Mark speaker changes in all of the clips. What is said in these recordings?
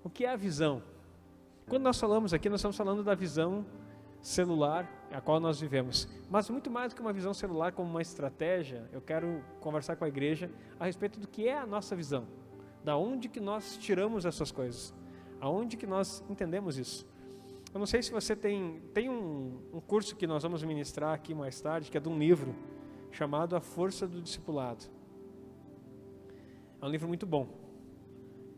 Speaker 1: O que é a visão? Quando nós falamos aqui, nós estamos falando da visão celular, a qual nós vivemos. Mas muito mais do que uma visão celular como uma estratégia, eu quero conversar com a igreja a respeito do que é a nossa visão. Da onde que nós tiramos essas coisas? Aonde que nós entendemos isso? Eu não sei se você tem um curso que nós vamos ministrar aqui mais tarde, que é de um livro chamado A Força do Discipulado. É um livro muito bom.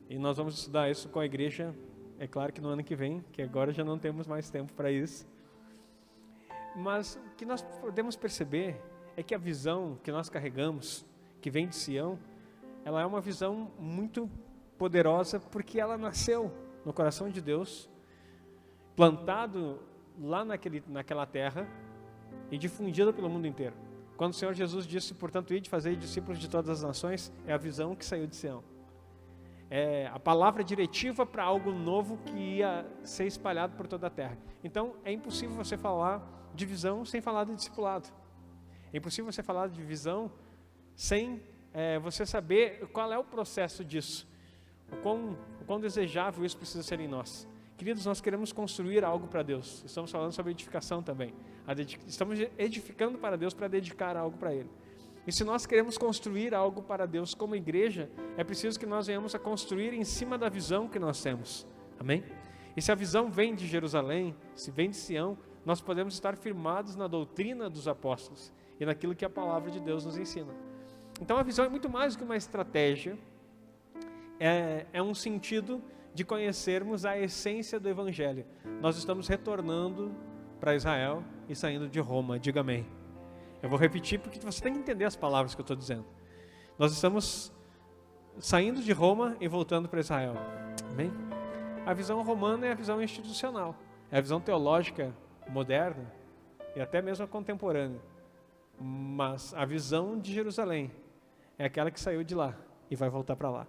Speaker 1: E nós vamos estudar isso com a igreja, é claro que no ano que vem, que agora já não temos mais tempo para isso. Mas o que nós podemos perceber é que a visão que nós carregamos, que vem de Sião, ela é uma visão muito poderosa porque ela nasceu no coração de Deus, plantado lá naquela terra e difundida pelo mundo inteiro. Quando o Senhor Jesus disse, portanto, ide fazer discípulos de todas as nações, é a visão que saiu de Sião. É a palavra diretiva para algo novo que ia ser espalhado por toda a terra. Então, é impossível você falar de visão sem falar de discipulado. É impossível você falar de visão sem você saber qual é o processo disso. O quão desejável isso precisa ser em nós. Queridos, nós queremos construir algo para Deus. Estamos falando sobre edificação também. Estamos edificando para Deus para dedicar algo para Ele. E se nós queremos construir algo para Deus como igreja, é preciso que nós venhamos a construir em cima da visão que nós temos. Amém? E se a visão vem de Jerusalém, se vem de Sião, nós podemos estar firmados na doutrina dos apóstolos e naquilo que a palavra de Deus nos ensina. Então a visão é muito mais do que uma estratégia, é um sentido de conhecermos a essência do Evangelho. Nós estamos retornando para Israel e saindo de Roma, diga amém. Eu vou repetir porque você tem que entender as palavras que eu estou dizendo. Nós estamos saindo de Roma e voltando para Israel, amém? A visão romana é a visão institucional, é a visão teológica moderna e até mesmo a contemporânea. Mas a visão de Jerusalém é aquela que saiu de lá e vai voltar para lá.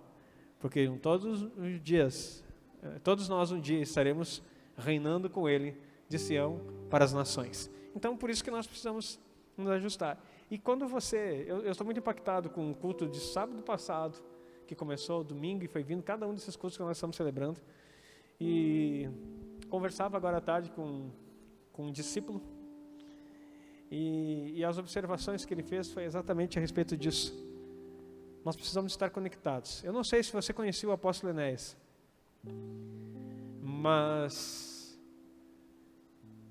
Speaker 1: Porque todos os dias, todos nós um dia estaremos reinando com Ele de Sião para as nações. Então, por isso que nós precisamos nos ajustar. E quando eu estou muito impactado com o culto de sábado passado, que começou domingo e foi vindo, cada um desses cultos que nós estamos celebrando. E conversava agora à tarde com um discípulo, e as observações que ele fez foi exatamente a respeito disso. Nós precisamos estar conectados. Eu não sei se você conhecia o apóstolo Enéas, mas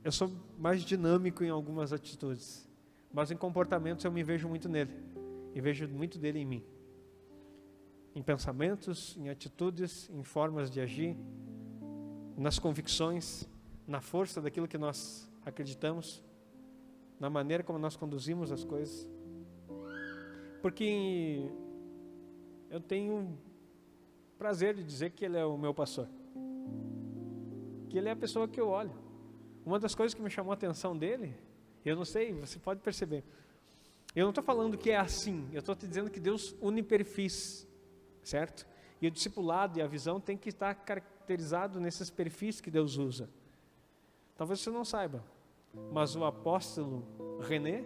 Speaker 1: eu sou mais dinâmico em algumas atitudes, mas em comportamentos eu me vejo muito nele, e vejo muito dele em mim. Em pensamentos, em atitudes, em formas de agir, nas convicções, na força daquilo que nós acreditamos, na maneira como nós conduzimos as coisas. Porque eu tenho prazer de dizer que ele é o meu pastor, que ele é a pessoa que eu olho. Uma das coisas que me chamou a atenção dele, eu não sei, você pode perceber, eu não estou falando que é assim, eu estou te dizendo que Deus une perfis, certo? E o discipulado e a visão tem que estar caracterizado nesses perfis que Deus usa. Talvez você não saiba, mas o apóstolo René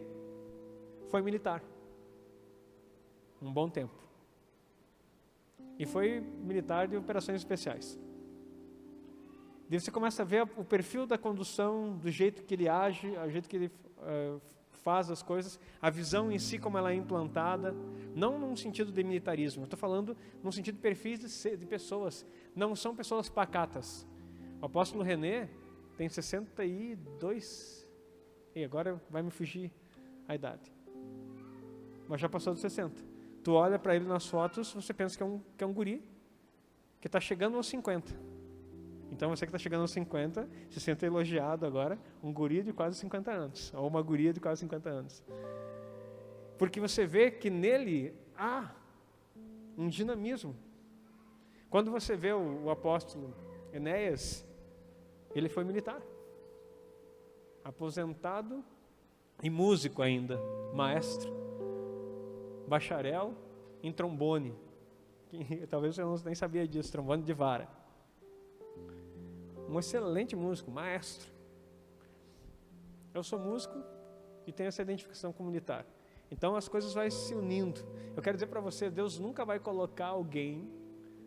Speaker 1: foi militar um bom tempo. E foi militar de operações especiais. Daí você começa a ver o perfil da condução, do jeito que ele age, o jeito que ele faz as coisas, a visão em si como ela é implantada, não num sentido de militarismo, eu estou falando num sentido de perfis de pessoas, não são pessoas pacatas. O apóstolo René tem 62, e agora vai me fugir a idade, mas já passou dos 60. Tu olha para ele nas fotos, você pensa que é um guri, que está chegando aos 50. Então você que está chegando aos 50, se sente elogiado agora, um guri de quase 50 anos, ou uma guria de quase 50 anos. Porque você vê que nele há um dinamismo. Quando você vê o apóstolo Enéas, ele foi militar, aposentado e músico ainda, maestro, bacharel em trombone, que talvez você nem sabia disso, trombone de vara. Um excelente músico, maestro. Eu sou músico e tenho essa identificação com militar. Então as coisas vão se unindo. Eu quero dizer para você, Deus nunca vai colocar alguém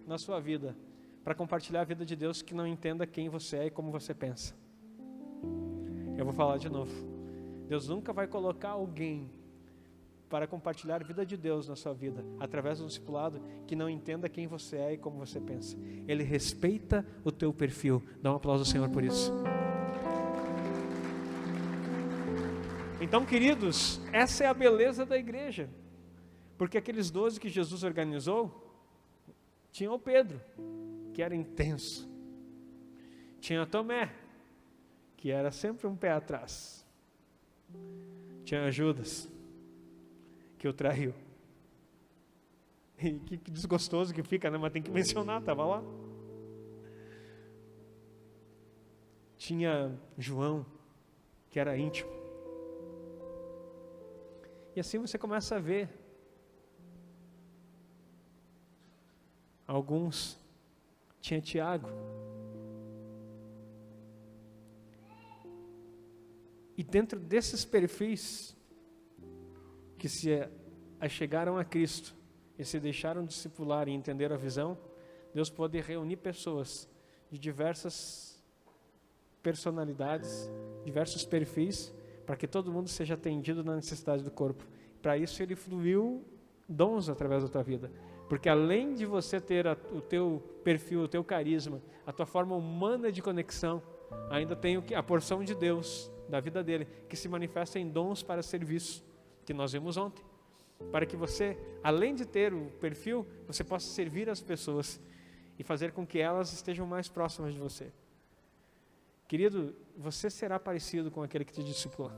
Speaker 1: na sua vida para compartilhar a vida de Deus que não entenda quem você é e como você pensa. Eu vou falar de novo. Deus nunca vai colocar alguém para compartilhar a vida de Deus na sua vida, através do discipulado, que não entenda quem você é e como você pensa. Ele respeita o teu perfil. Dá um aplauso ao Senhor por isso. Então, queridos, essa é a beleza da igreja. Porque aqueles 12 que Jesus organizou, tinha o Pedro, que era intenso. Tinha Tomé, que era sempre um pé atrás. Tinha Judas, que o traiu. E que desgostoso que fica, né? Mas tem que mencionar, estava lá. Tinha João, que era íntimo. E assim você começa a ver alguns. Tinha Tiago. E dentro desses perfis que se achegaram a Cristo e se deixaram discipular e entenderam a visão, Deus pode reunir pessoas de diversas personalidades, diversos perfis, para que todo mundo seja atendido na necessidade do corpo. Para isso Ele fluiu dons através da tua vida. Porque além de você ter o teu perfil, o teu carisma, a tua forma humana de conexão, ainda tem a porção de Deus, da vida dele, que se manifesta em dons para serviço, que nós vimos ontem. Para que você, além de ter o perfil, você possa servir as pessoas e fazer com que elas estejam mais próximas de você. Querido, você será parecido com aquele que te discipulou.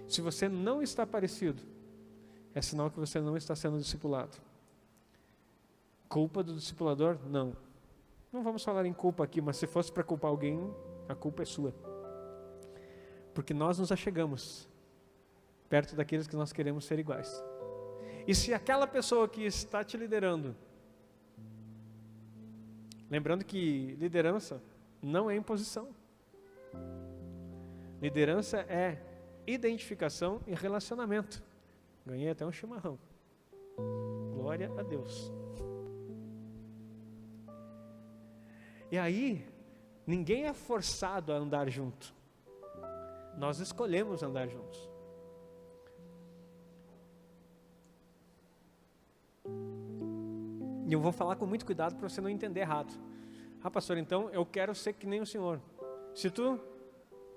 Speaker 1: Se você não está parecido, é sinal que você não está sendo discipulado. Culpa do discipulador? Não. Não vamos falar em culpa aqui, mas se fosse para culpar alguém, a culpa é sua. Porque nós nos achegamos perto daqueles que nós queremos ser iguais. E se aquela pessoa que está te liderando, lembrando que liderança não é imposição. Liderança é identificação e relacionamento. Ganhei até um chimarrão. Glória a Deus. E aí, ninguém é forçado a andar junto. Nós escolhemos andar juntos. E eu vou falar com muito cuidado para você não entender errado. Ah, pastor, então eu quero ser que nem o senhor. Se tu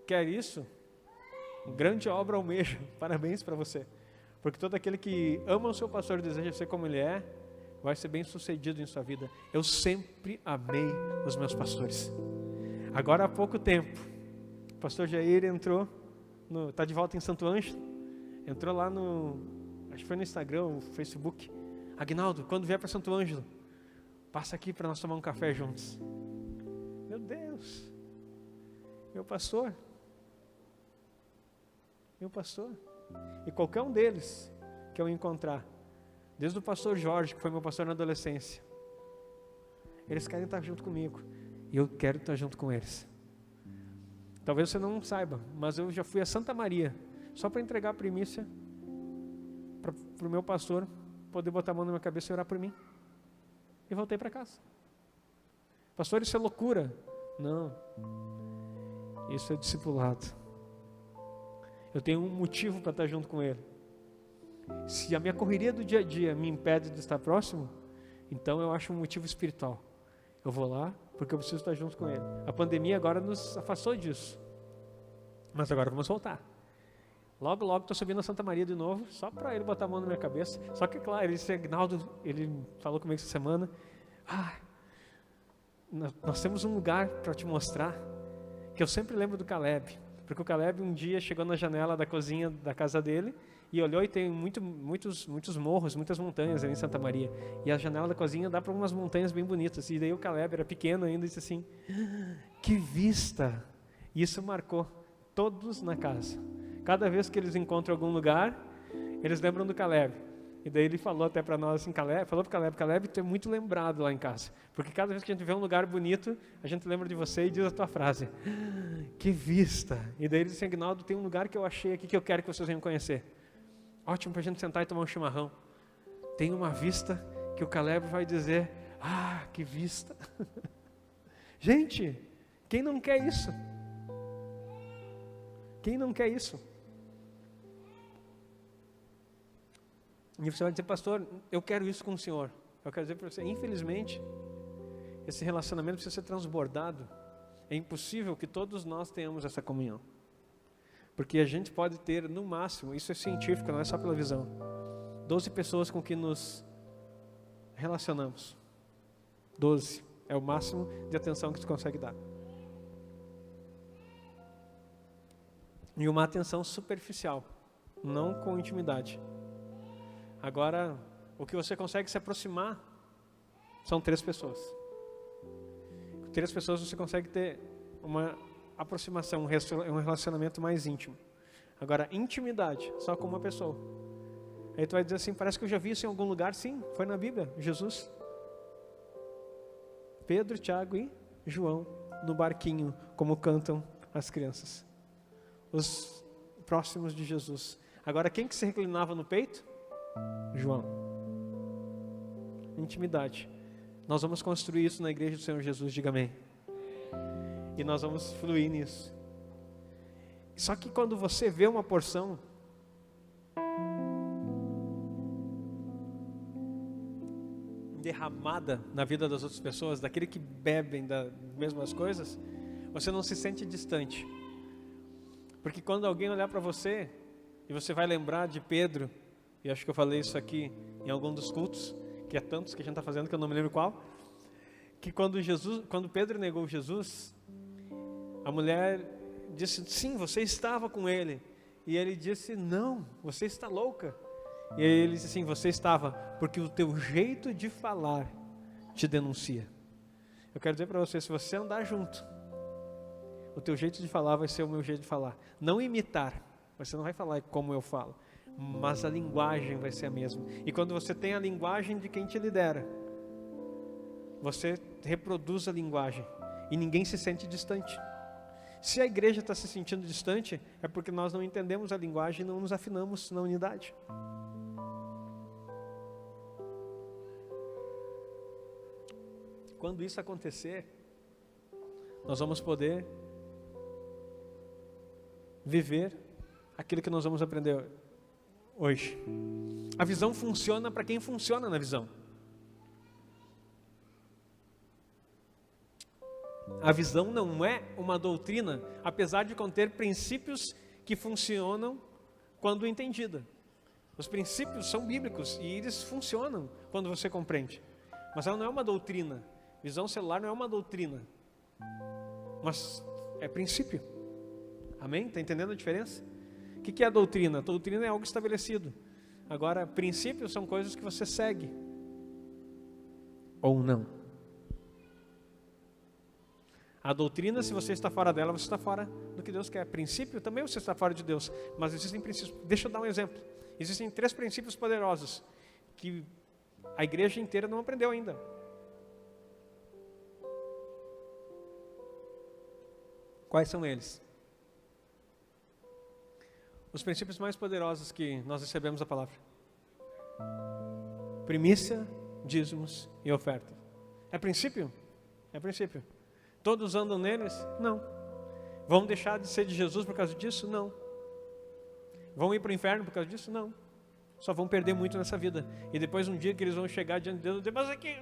Speaker 1: quer isso, grande obra almeja. Parabéns para você. Porque todo aquele que ama o seu pastor e deseja ser como ele é, vai ser bem sucedido em sua vida. Eu sempre amei os meus pastores. Agora há pouco tempo, o pastor Jair entrou, está de volta em Santo Ângelo, entrou lá acho que foi no Instagram, no Facebook. Aguinaldo, quando vier para Santo Ângelo, passa aqui para nós tomar um café juntos. Meu Deus, meu pastor. E qualquer um deles que eu encontrar, desde o pastor Jorge, que foi meu pastor na adolescência, eles querem estar junto comigo, e eu quero estar junto com eles. Talvez você não saiba, mas eu já fui a Santa Maria, só para entregar a primícia para o meu pastor poder botar a mão na minha cabeça e orar por mim. E voltei para casa. Pastor, isso é loucura. Não. Isso é discipulado. Eu tenho um motivo para estar junto com ele. Se a minha correria do dia a dia me impede de estar próximo, então eu acho um motivo espiritual. Eu vou lá porque eu preciso estar junto com ele. A pandemia agora nos afastou disso. Mas agora vamos voltar. Logo, logo estou subindo a Santa Maria de novo, só para ele botar a mão na minha cabeça. Só que, claro, ele disse, Aguinaldo, ele falou comigo essa semana, nós temos um lugar para te mostrar, que eu sempre lembro do Caleb. Porque o Caleb um dia chegou na janela da cozinha da casa dele e olhou e tem muitos morros, muitas montanhas ali em Santa Maria. E a janela da cozinha dá para umas montanhas bem bonitas. E daí o Caleb era pequeno ainda e disse assim, que vista! E isso marcou todos na casa. Cada vez que eles encontram algum lugar, eles lembram do Caleb. E daí ele falou até para nós assim, falou para Caleb, tu é muito lembrado lá em casa. Porque cada vez que a gente vê um lugar bonito, a gente lembra de você e diz a tua frase. Que vista! E daí ele disse, Aguinaldo, tem um lugar que eu achei aqui que eu quero que vocês venham conhecer. Ótimo para a gente sentar e tomar um chimarrão. Tem uma vista que o Caleb vai dizer, Ah, que vista! Gente, quem não quer isso? Quem não quer isso? E você vai dizer, pastor, eu quero isso com o Senhor. Eu quero dizer para você, infelizmente, esse relacionamento precisa ser transbordado. É impossível que todos nós tenhamos essa comunhão. Porque a gente pode ter, no máximo, isso é científico, não é só pela visão, 12 pessoas com que nos relacionamos. 12 é o máximo de atenção que você consegue dar. E uma atenção superficial, não com intimidade. Agora, o que você consegue se aproximar são 3 pessoas. Com 3 pessoas você consegue ter uma aproximação, um relacionamento mais íntimo. Agora, intimidade, só com uma pessoa. Aí tu vai dizer assim, parece que eu já vi isso em algum lugar. Sim, foi na Bíblia, Jesus. Pedro, Tiago e João, no barquinho, como cantam as crianças. Os próximos de Jesus. Agora, quem que se reclinava no peito? João. Intimidade. Nós vamos construir isso na igreja do Senhor Jesus, diga amém. E nós vamos fluir nisso. Só que quando você vê uma porção derramada na vida das outras pessoas, daquele que bebem das mesmas coisas, você não se sente distante. Porque quando alguém olhar para você, e você vai lembrar de Pedro, e acho que eu falei isso aqui em algum dos cultos, que é tantos que a gente está fazendo que eu não me lembro qual, que quando Pedro negou Jesus, a mulher disse, sim, você estava com ele. E ele disse, não, você está louca. E aí ele disse assim, você estava, porque o teu jeito de falar te denuncia. Eu quero dizer para você, se você andar junto, o teu jeito de falar vai ser o meu jeito de falar. Não imitar, você não vai falar como eu falo, mas a linguagem vai ser a mesma. E quando você tem a linguagem de quem te lidera, você reproduz a linguagem e ninguém se sente distante. Se a igreja está se sentindo distante, é porque nós não entendemos a linguagem e não nos afinamos na unidade. Quando isso acontecer, nós vamos poder viver aquilo que nós vamos aprender hoje. A visão funciona para quem funciona na visão. A visão não é uma doutrina, apesar de conter princípios que funcionam quando entendida. Os princípios são bíblicos e eles funcionam quando você compreende. Mas ela não é uma doutrina. Visão celular não é uma doutrina, mas é princípio. Amém? Está entendendo a diferença? O que é a doutrina? A doutrina é algo estabelecido. Agora, princípios são coisas que você segue. Ou não. A doutrina, se você está fora dela, você está fora do que Deus quer. Princípio, também você está fora de Deus. Mas existem princípios. Deixa eu dar um exemplo. Existem 3 princípios poderosos que a igreja inteira não aprendeu ainda. Quais são eles? Os princípios mais poderosos que nós recebemos da palavra. Primícia, dízimos e oferta. É princípio? É princípio. Todos andam neles? Não. Vão deixar de ser de Jesus por causa disso? Não. Vão ir para o inferno por causa disso? Não. Só vão perder muito nessa vida. E depois um dia que eles vão chegar diante de Deus e dizer, mas aqui,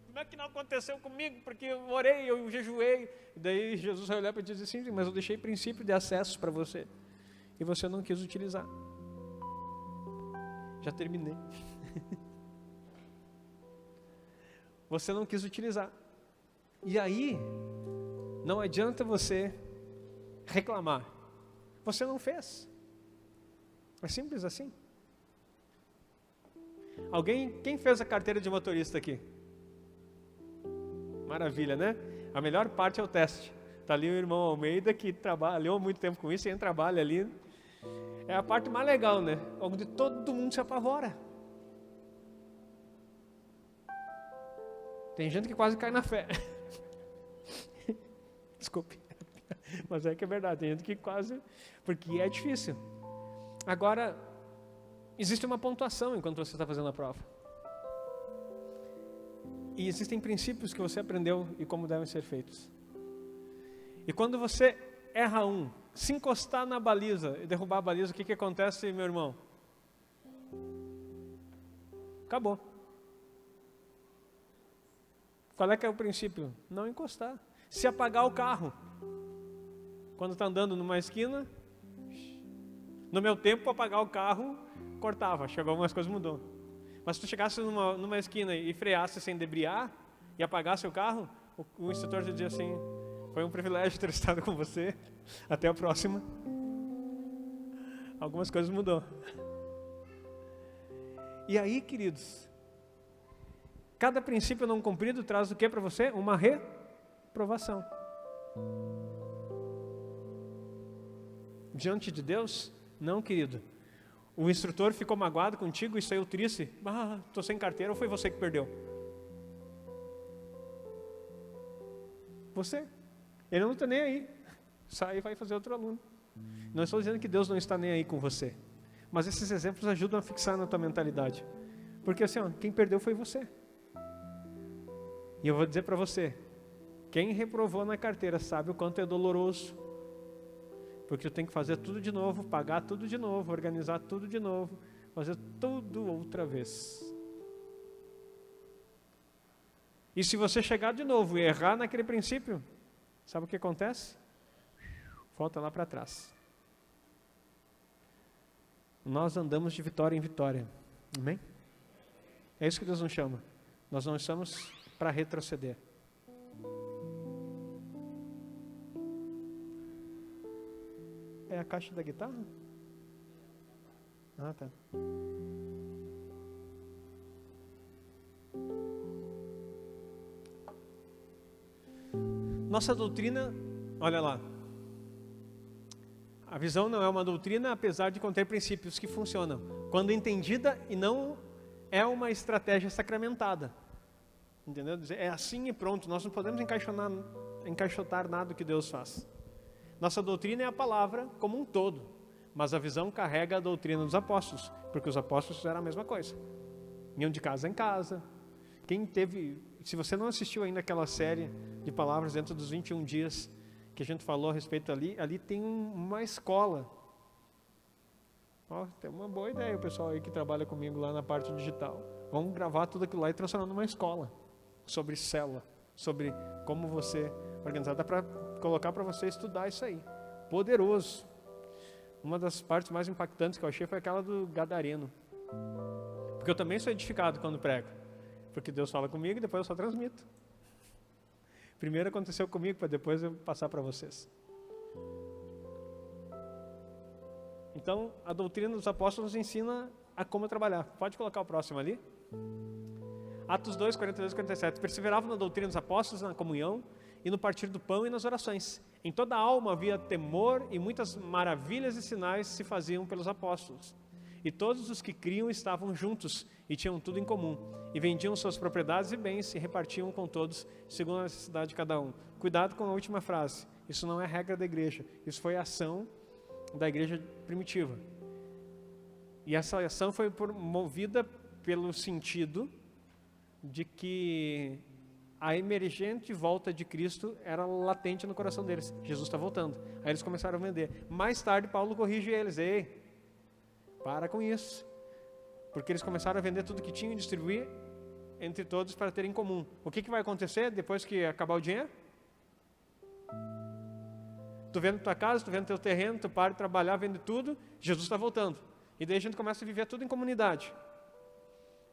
Speaker 1: como é que não aconteceu comigo? Porque eu orei, eu jejuei. E daí Jesus vai olhar para ti e dizer, sim, mas eu deixei princípio de acesso para você. E você não quis utilizar. Já terminei. Você não quis utilizar. E aí, não adianta você reclamar. Você não fez. É simples assim. Quem fez a carteira de motorista aqui? Maravilha, né? A melhor parte é o teste. Está ali o irmão Almeida que trabalhou há muito tempo com isso e ainda trabalha ali. É a parte mais legal, né? Onde todo mundo se apavora. Tem gente que quase cai na fé. Desculpe. Mas é que é verdade. Tem gente que quase... Porque é difícil. Agora, existe uma pontuação enquanto você está fazendo a prova. E existem princípios que você aprendeu e como devem ser feitos. E quando você erra se encostar na baliza e derrubar a baliza, o que acontece, meu irmão? Acabou. Qual é que é o princípio? Não encostar. Se apagar o carro, quando está andando numa esquina, no meu tempo, apagar o carro, cortava, chegou algumas coisas, mudou. Mas se tu chegasse numa esquina e freasse sem debriar e apagasse o carro, o instrutor te dizia assim: foi um privilégio ter estado com você, até a próxima. Algumas coisas mudou. E aí, queridos, cada princípio não cumprido traz o que para você? Uma reprovação. Diante de Deus, não, querido. O instrutor ficou magoado contigo e saiu triste. Estou sem carteira, ou foi você que perdeu? Você. Ele não está nem aí. Sai e vai fazer outro aluno. Não estou dizendo que Deus não está nem aí com você. Mas esses exemplos ajudam a fixar na tua mentalidade. Porque assim, quem perdeu foi você. E eu vou dizer para você, quem reprovou na carteira sabe o quanto é doloroso. Porque eu tenho que fazer tudo de novo, pagar tudo de novo, organizar tudo de novo, fazer tudo outra vez. E se você chegar de novo e errar naquele princípio, sabe o que acontece? Volta lá para trás. Nós andamos de vitória em vitória. Amém? É isso que Deus nos chama. Nós não estamos para retroceder. É a caixa da guitarra? Ah, tá. Nossa doutrina, olha lá. A visão não é uma doutrina, apesar de conter princípios que funcionam, quando entendida e não é uma estratégia sacramentada. Entendeu? É assim e pronto, nós não podemos encaixotar nada do que Deus faz. Nossa doutrina é a palavra como um todo, mas a visão carrega a doutrina dos apóstolos, porque os apóstolos fizeram a mesma coisa. Iam de casa em casa. Se você não assistiu ainda aquela série de palavras dentro dos 21 dias que a gente falou a respeito ali tem uma escola. Tem uma boa ideia o pessoal aí que trabalha comigo lá na parte digital. Vamos gravar tudo aquilo lá e transformar numa escola sobre célula, sobre como você organizar. Dá para colocar para você estudar isso aí. Poderoso. Uma das partes mais impactantes que eu achei foi aquela do Gadareno. Porque eu também sou edificado quando prego. Porque Deus fala comigo e depois eu só transmito. Primeiro aconteceu comigo, para depois eu passar para vocês. Então, a doutrina dos apóstolos nos ensina a como trabalhar. Pode colocar o próximo ali. Atos 2, 42 e 47. Perseveravam na doutrina dos apóstolos, na comunhão, e no partir do pão e nas orações. Em toda a alma havia temor e muitas maravilhas e sinais se faziam pelos apóstolos. E todos os que criam estavam juntos e tinham tudo em comum. E vendiam suas propriedades e bens e repartiam com todos, segundo a necessidade de cada um. Cuidado com a última frase. Isso não é regra da igreja. Isso foi a ação da igreja primitiva. E essa ação foi movida pelo sentido de que a emergente volta de Cristo era latente no coração deles. Jesus está voltando. Aí eles começaram a vender. Mais tarde, Paulo corrige eles. Ei, para com isso. Porque eles começaram a vender tudo que tinham e distribuir entre todos para ter em comum. O que vai acontecer depois que acabar o dinheiro? Tu vende tua casa, tu vende teu terreno, tu para de trabalhar, vende tudo, Jesus está voltando. E daí a gente começa a viver tudo em comunidade.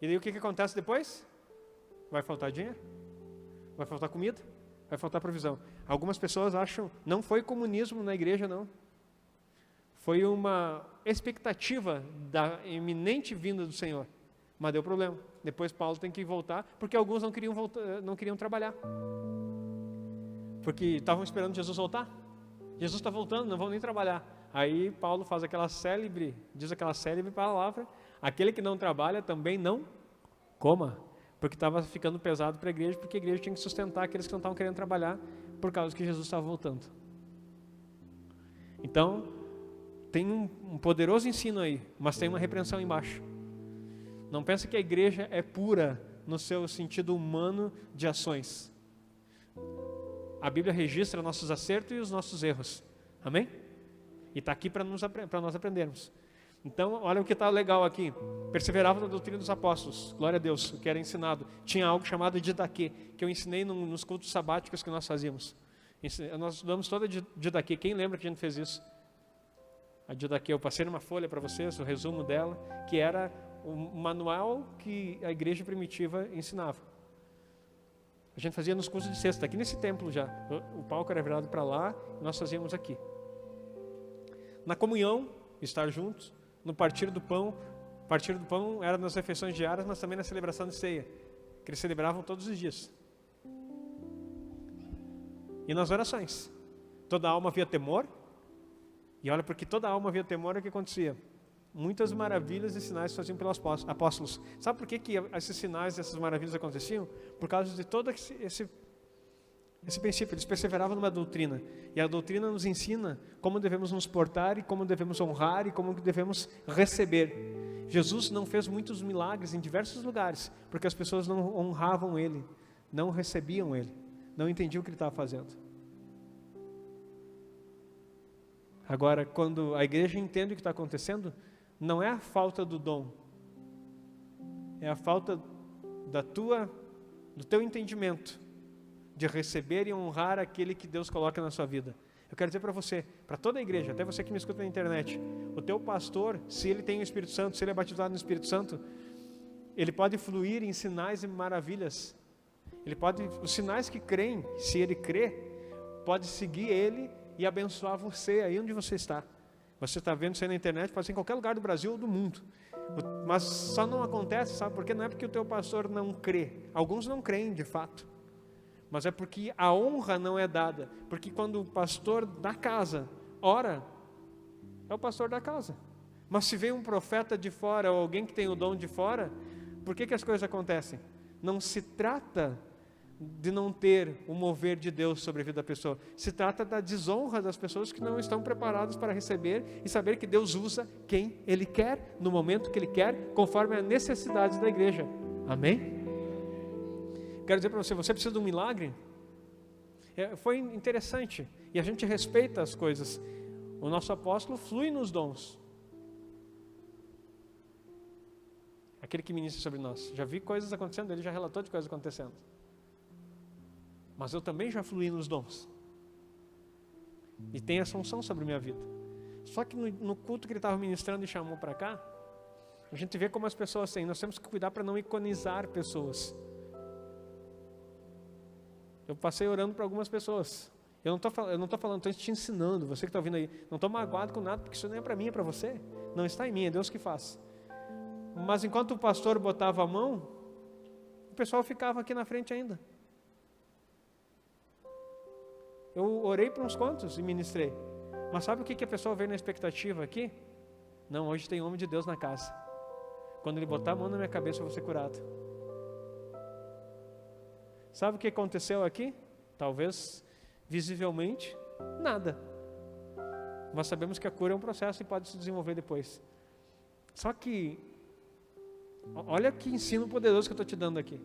Speaker 1: E daí o que acontece depois? Vai faltar dinheiro, vai faltar comida, vai faltar provisão. Algumas pessoas acham, não foi comunismo na igreja não. Foi uma expectativa da iminente vinda do Senhor. Mas deu problema. Depois Paulo tem que voltar, porque alguns não queriam trabalhar. Porque estavam esperando Jesus voltar. Jesus está voltando, não vão nem trabalhar. Aí Paulo faz diz aquela célebre palavra: aquele que não trabalha também não coma. Porque estava ficando pesado para a igreja, porque a igreja tinha que sustentar aqueles que não estavam querendo trabalhar, por causa que Jesus estava voltando. Então, tem um poderoso ensino aí, mas tem uma repreensão embaixo. Não pensa que a igreja é pura no seu sentido humano de ações. A Bíblia registra nossos acertos e os nossos erros. Amém? E está aqui para nós aprendermos. Então, olha o que está legal aqui. Perseverava na doutrina dos apóstolos. Glória a Deus, o que era ensinado. Tinha algo chamado didaquê, que eu ensinei nos cultos sabáticos que nós fazíamos. Nós estudamos toda a didaquê. Quem lembra que a gente fez isso? A didaquê, eu passei numa folha para vocês, o resumo dela, que era o manual que a igreja primitiva ensinava. A gente fazia nos cultos de sexta, aqui nesse templo já. O palco era virado para lá, e nós fazíamos aqui. Na comunhão, estar juntos. No partir do pão era nas refeições diárias, mas também na celebração de ceia, que eles celebravam todos os dias. E nas orações, toda alma havia temor, e olha, porque toda alma havia temor, o que acontecia? Muitas maravilhas e sinais se faziam pelos apóstolos. Sabe por que esses sinais e essas maravilhas aconteciam? Por causa de todo esse princípio. Eles perseveravam numa doutrina. E a doutrina nos ensina como devemos nos portar, e como devemos honrar, e como devemos receber. Jesus não fez muitos milagres em diversos lugares, porque as pessoas não honravam Ele, não recebiam Ele, não entendiam o que Ele estava fazendo. Agora, quando a igreja entende o que está acontecendo, não é a falta do dom, é a falta do teu entendimento de receber e honrar aquele que Deus coloca na sua vida. Eu quero dizer para você, para toda a igreja, até você que me escuta na internet, o teu pastor, se ele tem o Espírito Santo, se ele é batizado no Espírito Santo, ele pode fluir em sinais e maravilhas. Os sinais que creem, se ele crê, pode seguir ele e abençoar você aí onde você está. Você está vendo isso aí na internet, pode ser em qualquer lugar do Brasil ou do mundo. Mas só não acontece, sabe por quê? Não é porque o teu pastor não crê. Alguns não creem de fato. Mas é porque a honra não é dada. Porque quando o pastor da casa ora, é o pastor da casa. Mas se vem um profeta de fora ou alguém que tem o dom de fora, por que as coisas acontecem? Não se trata de não ter o mover de Deus sobre a vida da pessoa. Se trata da desonra das pessoas que não estão preparadas para receber e saber que Deus usa quem Ele quer, no momento que Ele quer, conforme a necessidade da igreja. Amém? Quero dizer para você, você precisa de um milagre? Foi interessante. E a gente respeita as coisas. O nosso apóstolo flui nos dons. Aquele que ministra sobre nós. Já vi coisas acontecendo, ele já relatou de coisas acontecendo. Mas eu também já fluí nos dons. E tem essa unção sobre a minha vida. Só que no culto que ele estava ministrando e chamou para cá, a gente vê como as pessoas têm. Nós temos que cuidar para não iconizar pessoas. Eu passei orando para algumas pessoas. Eu não estou falando, estou te ensinando, você que está ouvindo aí. Não estou magoado com nada, porque isso não é para mim, é para você. Não está em mim, é Deus que faz. Mas enquanto o pastor botava a mão, o pessoal ficava aqui na frente ainda. Eu orei para uns quantos e ministrei. Mas sabe o que a pessoa veio na expectativa aqui? Não, hoje tem homem de Deus na casa. Quando ele botar a mão na minha cabeça, eu vou ser curado. Sabe o que aconteceu aqui? Talvez, visivelmente, nada. Mas sabemos que a cura é um processo e pode se desenvolver depois. Só que, olha que ensino poderoso que eu estou te dando aqui.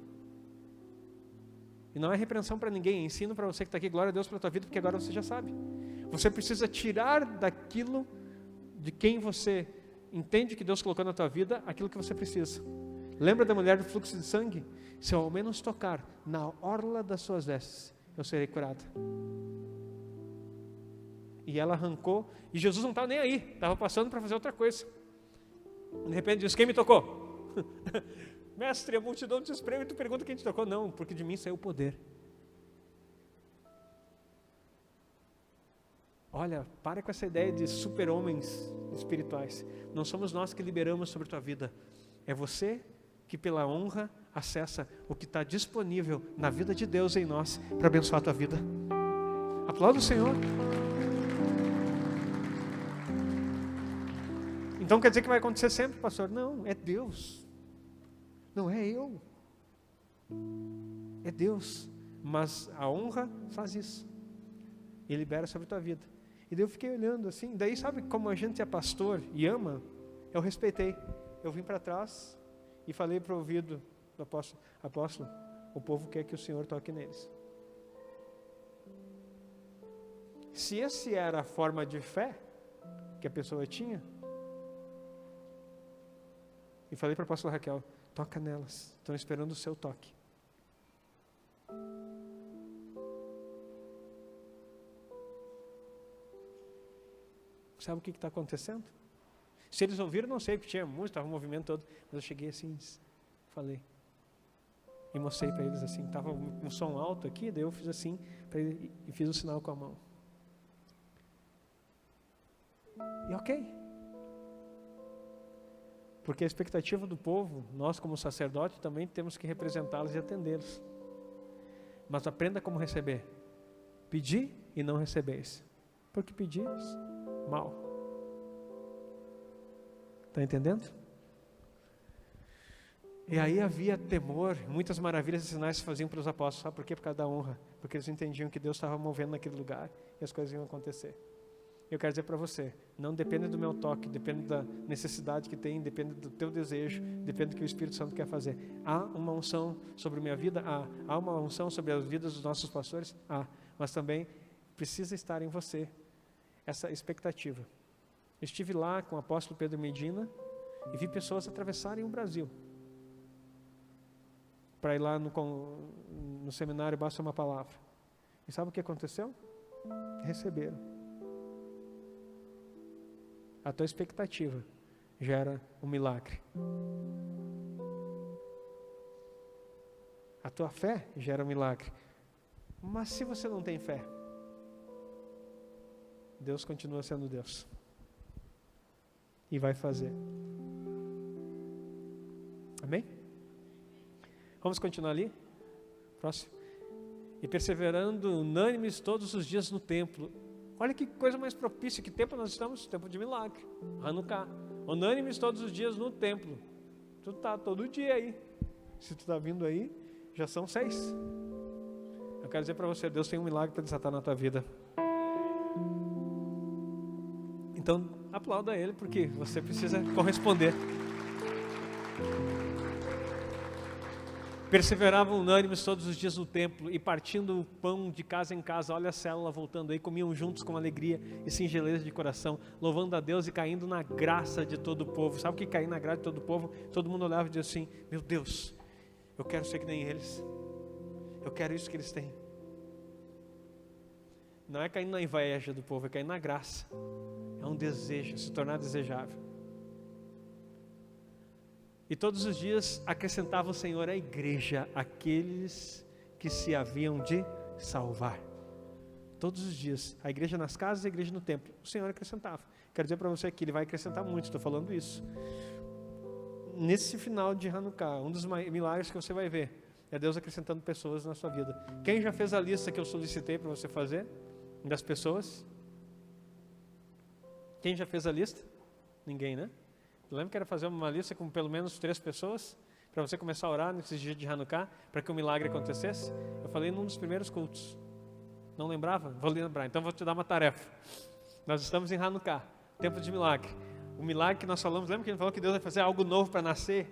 Speaker 1: E não é repreensão para ninguém, é ensino para você que está aqui, glória a Deus pela tua vida, porque agora você já sabe. Você precisa tirar daquilo de quem você entende que Deus colocou na tua vida, aquilo que você precisa. Lembra da mulher do fluxo de sangue? Se eu ao menos tocar na orla das suas vestes, eu serei curada. E ela arrancou, e Jesus não estava nem aí, estava passando para fazer outra coisa. De repente diz, quem me tocou? Mestre, a multidão te espreme e tu pergunta quem te tocou. Não, porque de mim saiu o poder. Olha, para com essa ideia de super-homens espirituais. Não somos nós que liberamos sobre a tua vida. É você que pela honra acessa o que está disponível na vida de Deus em nós para abençoar a tua vida. Aplauda o Senhor. Então quer dizer que vai acontecer sempre, pastor? Não, é Deus. Não é eu. É Deus. Mas a honra faz isso. E libera sobre a tua vida. E daí eu fiquei olhando assim. Daí sabe como a gente é pastor e ama? Eu respeitei. Eu vim para trás e falei para o ouvido apóstolo, o povo quer que o Senhor toque neles. Se essa era a forma de fé que a pessoa tinha, e falei para a apóstola Raquel, toca nelas, estão esperando o seu toque. Sabe o que está acontecendo? Se eles ouviram, não sei, porque tinha muito, estava o movimento todo, mas eu cheguei assim, falei, e mostrei para eles assim, estava um som alto aqui, daí eu fiz assim, e fiz um sinal com a mão. E ok. Porque a expectativa do povo, nós como sacerdote também temos que representá-los e atendê-los. Mas aprenda como receber. Pedir e não recebeis. Porque pedis mal. Está entendendo? E aí havia temor, muitas maravilhas e sinais se faziam para os apóstolos. Sabe por quê? Por causa da honra. Porque eles entendiam que Deus estava movendo naquele lugar e as coisas iam acontecer. Eu quero dizer para você, não depende do meu toque, depende da necessidade que tem, depende do teu desejo, depende do que o Espírito Santo quer fazer. Há uma unção sobre a minha vida? Há uma unção sobre as vidas dos nossos pastores? Mas também precisa estar em você essa expectativa. Eu estive lá com o apóstolo Pedro Medina e vi pessoas atravessarem o Brasil. Para ir lá no seminário, basta uma palavra. E sabe o que aconteceu? Receberam. A tua expectativa gera um milagre. A tua fé gera um milagre. Mas se você não tem fé, Deus continua sendo Deus. E vai fazer. Amém? Vamos continuar ali? Próximo. E perseverando unânimes todos os dias no templo. Olha que coisa mais propícia, que tempo nós estamos? Tempo de milagre, Hanukkah. Unânimes todos os dias no templo. Tu está todo dia aí. Se tu está vindo aí, já são 6. Eu quero dizer para você, Deus tem um milagre para desatar na tua vida. Então, aplauda Ele, porque você precisa corresponder. Perseveravam unânimes todos os dias no templo e partindo o pão de casa em casa. Olha a célula voltando aí, comiam juntos com alegria e singeleza de coração, louvando a Deus e caindo na graça de todo o povo. Sabe o que cair na graça de todo o povo? Todo mundo olhava e dizia assim, meu Deus, eu quero ser que nem eles. Eu quero isso que eles têm. Não é cair na inveja do povo, é cair na graça. É um desejo, se tornar desejável. E todos os dias acrescentava o Senhor à igreja aqueles que se haviam de salvar. Todos os dias, a igreja nas casas e a igreja no templo, o Senhor acrescentava. Quero dizer para você que Ele vai acrescentar muito, estou falando isso. Nesse final de Hanukkah, um dos milagres que você vai ver é Deus acrescentando pessoas na sua vida. Quem já fez a lista que eu solicitei para você fazer, das pessoas? Quem já fez a lista? Ninguém, né? Lembra que era fazer uma lista com pelo menos 3 pessoas? Para você começar a orar nesses dias de Hanukkah, para que o milagre acontecesse? Eu falei num dos primeiros cultos. Não lembrava? Vou lembrar, então vou te dar uma tarefa. Nós estamos em Hanukkah, tempo de milagre. O milagre que nós falamos, lembra que a gente falou que Deus vai fazer algo novo para nascer?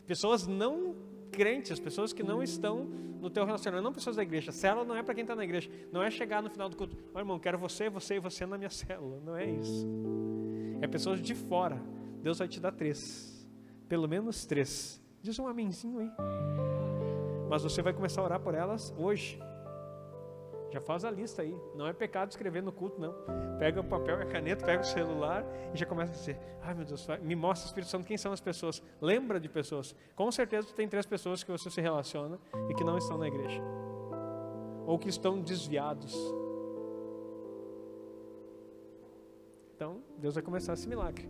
Speaker 1: Pessoas não crentes, pessoas que não estão no teu relacionamento, não pessoas da igreja. Célula não é para quem está na igreja. Não é chegar no final do culto, ó irmão, quero você, você e você na minha célula. Não é isso. É pessoas de fora. Deus vai te dar 3, pelo menos 3. Diz um amenzinho aí. Mas você vai começar a orar por elas hoje. Já faz a lista aí. Não é pecado escrever no culto, não. Pega o papel e a caneta, pega o celular e já começa a dizer, ai meu Deus, me mostra, Espírito Santo, quem são as pessoas. Lembra de pessoas. Com certeza tem 3 pessoas que você se relaciona e que não estão na igreja. Ou que estão desviados. Então, Deus vai começar esse milagre.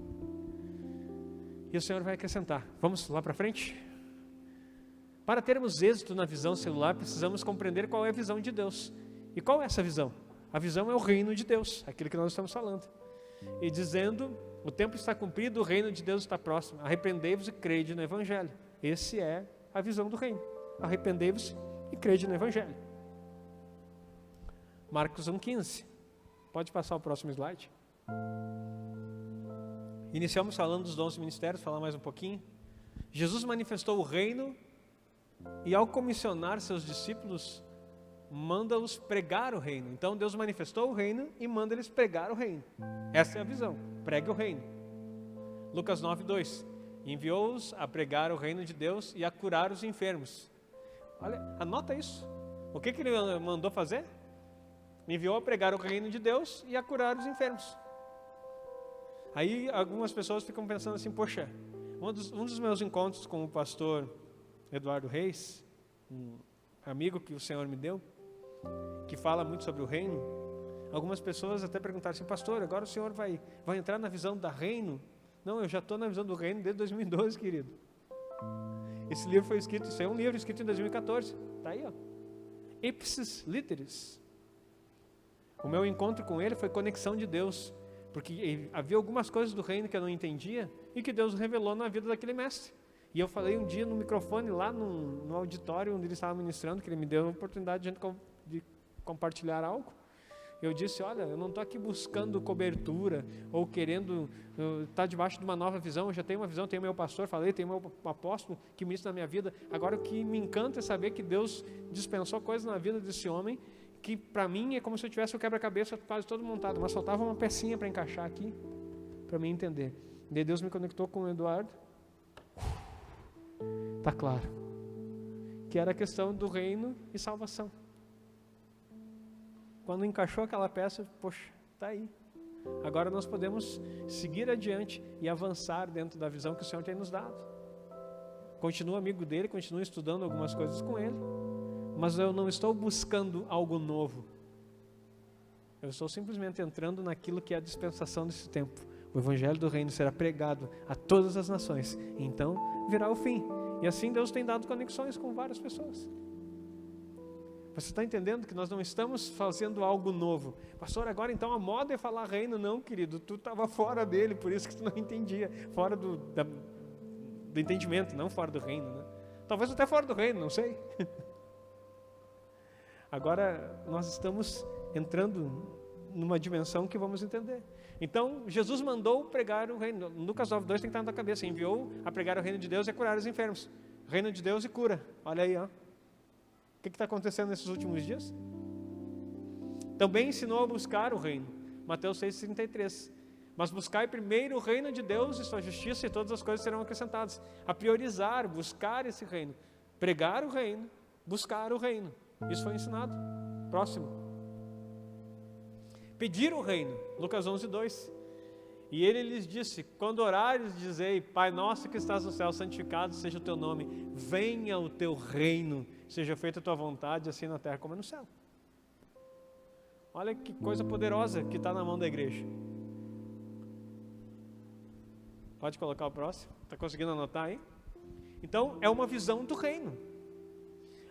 Speaker 1: E o Senhor vai acrescentar. Vamos lá para frente? Para termos êxito na visão celular, precisamos compreender qual é a visão de Deus. E qual é essa visão? A visão é o reino de Deus, aquilo que nós estamos falando. E dizendo, o tempo está cumprido, o reino de Deus está próximo. Arrependei-vos e crede no Evangelho. Essa é a visão do reino. Arrependei-vos e crede no Evangelho. Marcos 1,15. Pode passar o próximo slide. Iniciamos falando dos dons e ministérios, falar mais um pouquinho. Jesus manifestou o reino E ao comissionar seus discípulos, manda-os pregar o reino. Então Deus manifestou o reino e manda eles pregar o reino. Essa é a visão, pregue o reino. Lucas 9:2, enviou-os a pregar o reino de Deus e a curar os enfermos. Olha, anota isso. O que ele mandou fazer? Enviou a pregar o reino de Deus e a curar os enfermos. Aí algumas pessoas ficam pensando assim, poxa, um dos meus encontros com o pastor Eduardo Reis, um amigo que o Senhor me deu, que fala muito sobre o reino, algumas pessoas até perguntaram assim, pastor, agora o senhor vai entrar na visão do reino? Não, eu já estou na visão do reino desde 2012, querido. Esse livro foi escrito, isso é um livro escrito em 2014, está aí, ó. Ipsis Literis. O meu encontro com ele foi conexão de Deus, porque havia algumas coisas do reino que eu não entendia e que Deus revelou na vida daquele mestre. E eu falei um dia no microfone lá no auditório onde ele estava ministrando, que ele me deu a oportunidade de compartilhar algo. Eu disse, olha, eu não estou aqui buscando cobertura ou querendo estar debaixo de uma nova visão. Eu já tenho uma visão, tenho meu pastor, tenho meu apóstolo que ministra na minha vida. Agora o que me encanta é saber que Deus dispensou coisas na vida desse homem que para mim é como se eu tivesse o quebra-cabeça quase todo montado, mas faltava uma pecinha para encaixar aqui, para mim entender. Daí Deus me conectou com o Eduardo. Está claro. Que era a questão do reino e salvação. Quando encaixou aquela peça, poxa, está aí. Agora nós podemos seguir adiante e avançar dentro da visão que o Senhor tem nos dado. Continuo amigo dele, continuo estudando algumas coisas com ele, mas eu não estou buscando algo novo. Eu estou simplesmente entrando naquilo que é a dispensação desse tempo. O Evangelho do Reino será pregado a todas as nações, então virá o fim. E assim Deus tem dado conexões com várias pessoas. Você está entendendo que nós não estamos fazendo algo novo? Pastor, agora então a moda é falar reino. Não, querido, tu estava fora dele, por isso que tu não entendia. Fora do entendimento, não fora do reino, né? Talvez até fora do reino, não sei. Agora nós estamos entrando numa dimensão que vamos entender. Então, Jesus mandou pregar o reino. Lucas 9:2 tem que estar na tua cabeça. Enviou a pregar o reino de Deus e a curar os enfermos. Reino de Deus e cura. Olha aí, ó. O que está acontecendo nesses últimos dias? Também ensinou a buscar o reino. Mateus 6:33. Mas buscai primeiro o reino de Deus e sua justiça, e todas as coisas serão acrescentadas. A priorizar, buscar esse reino. Pregar o reino, buscar o reino. Isso foi ensinado. Próximo. Pedir o reino. Lucas 11:2. E ele lhes disse, quando orares, dizei, Pai nosso que estás no céu, santificado seja o teu nome. Venha o teu reino. Seja feita a tua vontade, assim na terra como no céu. Olha que coisa poderosa que está na mão da igreja. Pode colocar o próximo? Está conseguindo anotar aí? Então, é uma visão do reino.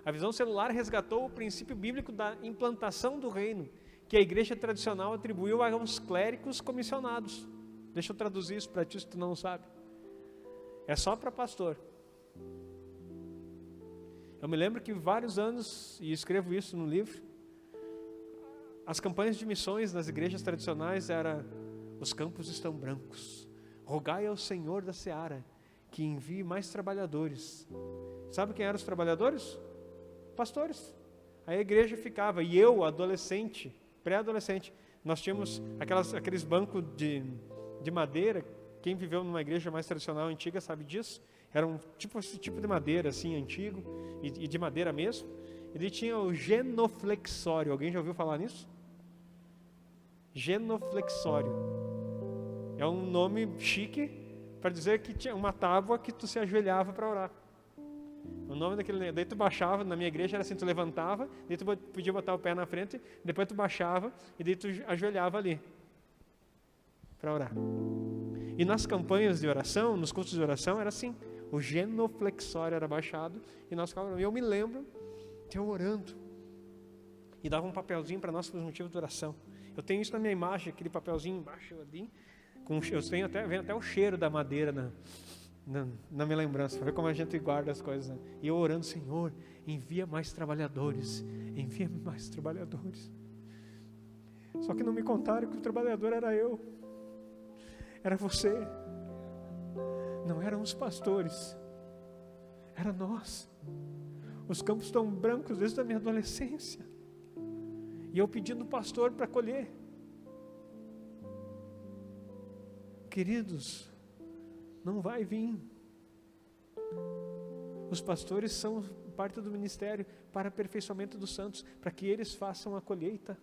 Speaker 1: A visão celular resgatou o princípio bíblico da implantação do reino, que a igreja tradicional atribuiu a uns clérigos comissionados. Deixa eu traduzir isso para ti, se tu não sabe. É só para pastor. Eu me lembro que vários anos, e escrevo isso no livro, as campanhas de missões nas igrejas tradicionais eram: os campos estão brancos, rogai ao Senhor da seara que envie mais trabalhadores. Sabe quem eram os trabalhadores? Pastores. A igreja ficava, e eu, adolescente, pré-adolescente, nós tínhamos aqueles bancos de madeira. Quem viveu numa igreja mais tradicional, antiga, sabe disso. Era esse tipo de madeira, assim, antigo, e de madeira mesmo. Ele tinha o genoflexório. Alguém já ouviu falar nisso? Genoflexório. É um nome chique para dizer que tinha uma tábua que tu se ajoelhava para orar. O nome daquele... Daí tu baixava, na minha igreja era assim, tu levantava, daí tu podia botar o pé na frente, depois tu baixava, e daí tu ajoelhava ali para orar. E nas campanhas de oração, nos cultos de oração, era assim. O genoflexório era baixado e nós ficávamos. Eu me lembro de eu orando e dava um papelzinho para nós por motivo de oração. Eu tenho isso na minha imagem, aquele papelzinho embaixo ali. Eu tenho vem até o cheiro da madeira na minha lembrança, para ver como a gente guarda as coisas. Né? E eu orando, Senhor, envia mais trabalhadores, envia mais trabalhadores. Só que não me contaram que o trabalhador era eu. Era você. Não eram os pastores. Era nós. Os campos estão brancos desde a minha adolescência. E eu pedindo o pastor para colher. Queridos, não vai vir. Os pastores são parte do ministério para aperfeiçoamento dos santos, para que eles façam a colheita.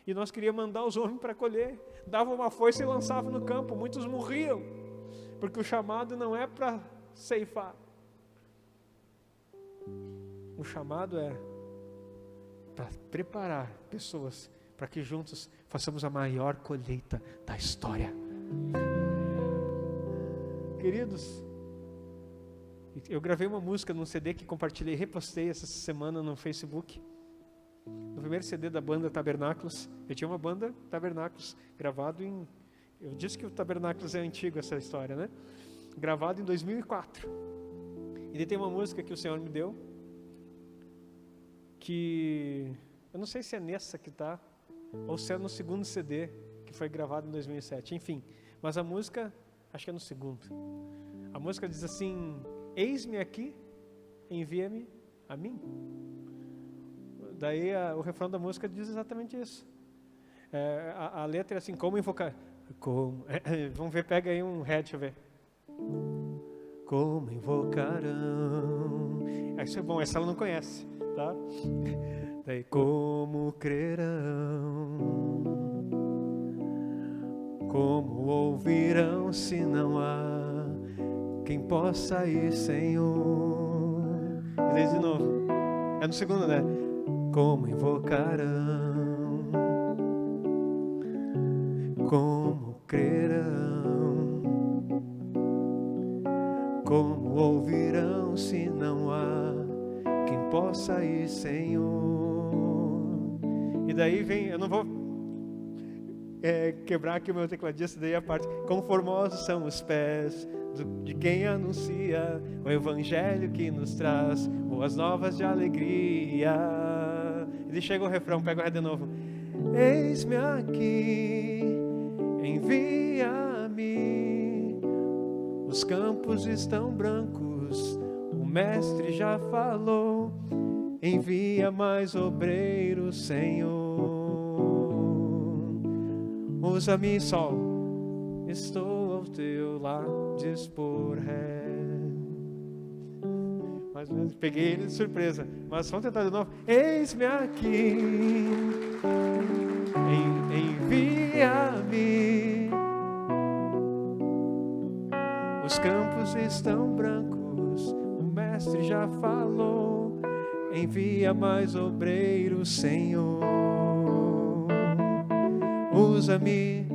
Speaker 1: E nós queríamos mandar os homens para colher. Dava uma foice e lançava no campo. Muitos morriam, porque o chamado não é para ceifar. O chamado é para preparar pessoas para que juntos façamos a maior colheita da história. Queridos, eu gravei uma música num CD que compartilhei, repostei essa semana no Facebook. No primeiro CD da banda Tabernáculos. Eu tinha uma banda Tabernáculos, gravado em... Eu disse que o Tabernáculos é antigo, essa história, né? Gravado em 2004. E daí tem uma música que o Senhor me deu, que... eu não sei se é nessa que está, ou se é no segundo CD, que foi gravado em 2007. Enfim, mas a música, acho que é no segundo. A música diz assim: eis-me aqui, envia-me a mim. Daí o refrão da música diz exatamente isso. A letra é assim: como invocar... vamos ver, pega aí um ré, deixa eu ver. Como invocarão... Isso é bom, essa ela não conhece, tá? Daí, como crerão, como ouvirão se não há quem possa ir, Senhor. E daí de novo, é no segundo, né? Como invocarão, como crerão, como ouvirão se não há quem possa ir, Senhor. E daí vem, eu não vou quebrar aqui o meu tecladista, daí a parte: quão formosos são os pés de quem anuncia o evangelho que nos traz boas novas de alegria. E chega o refrão, pega o ré de novo: eis-me aqui, envia-me, os campos estão brancos, o mestre já falou, envia mais obreiros, Senhor. Usa-me, sol, estou ao teu lado, dispor ré. Mais ou menos, peguei ele de surpresa, mas vamos tentar de novo. Eis-me aqui, envia-me, os campos estão brancos, o mestre já falou, envia mais obreiros, Senhor. Usa-me,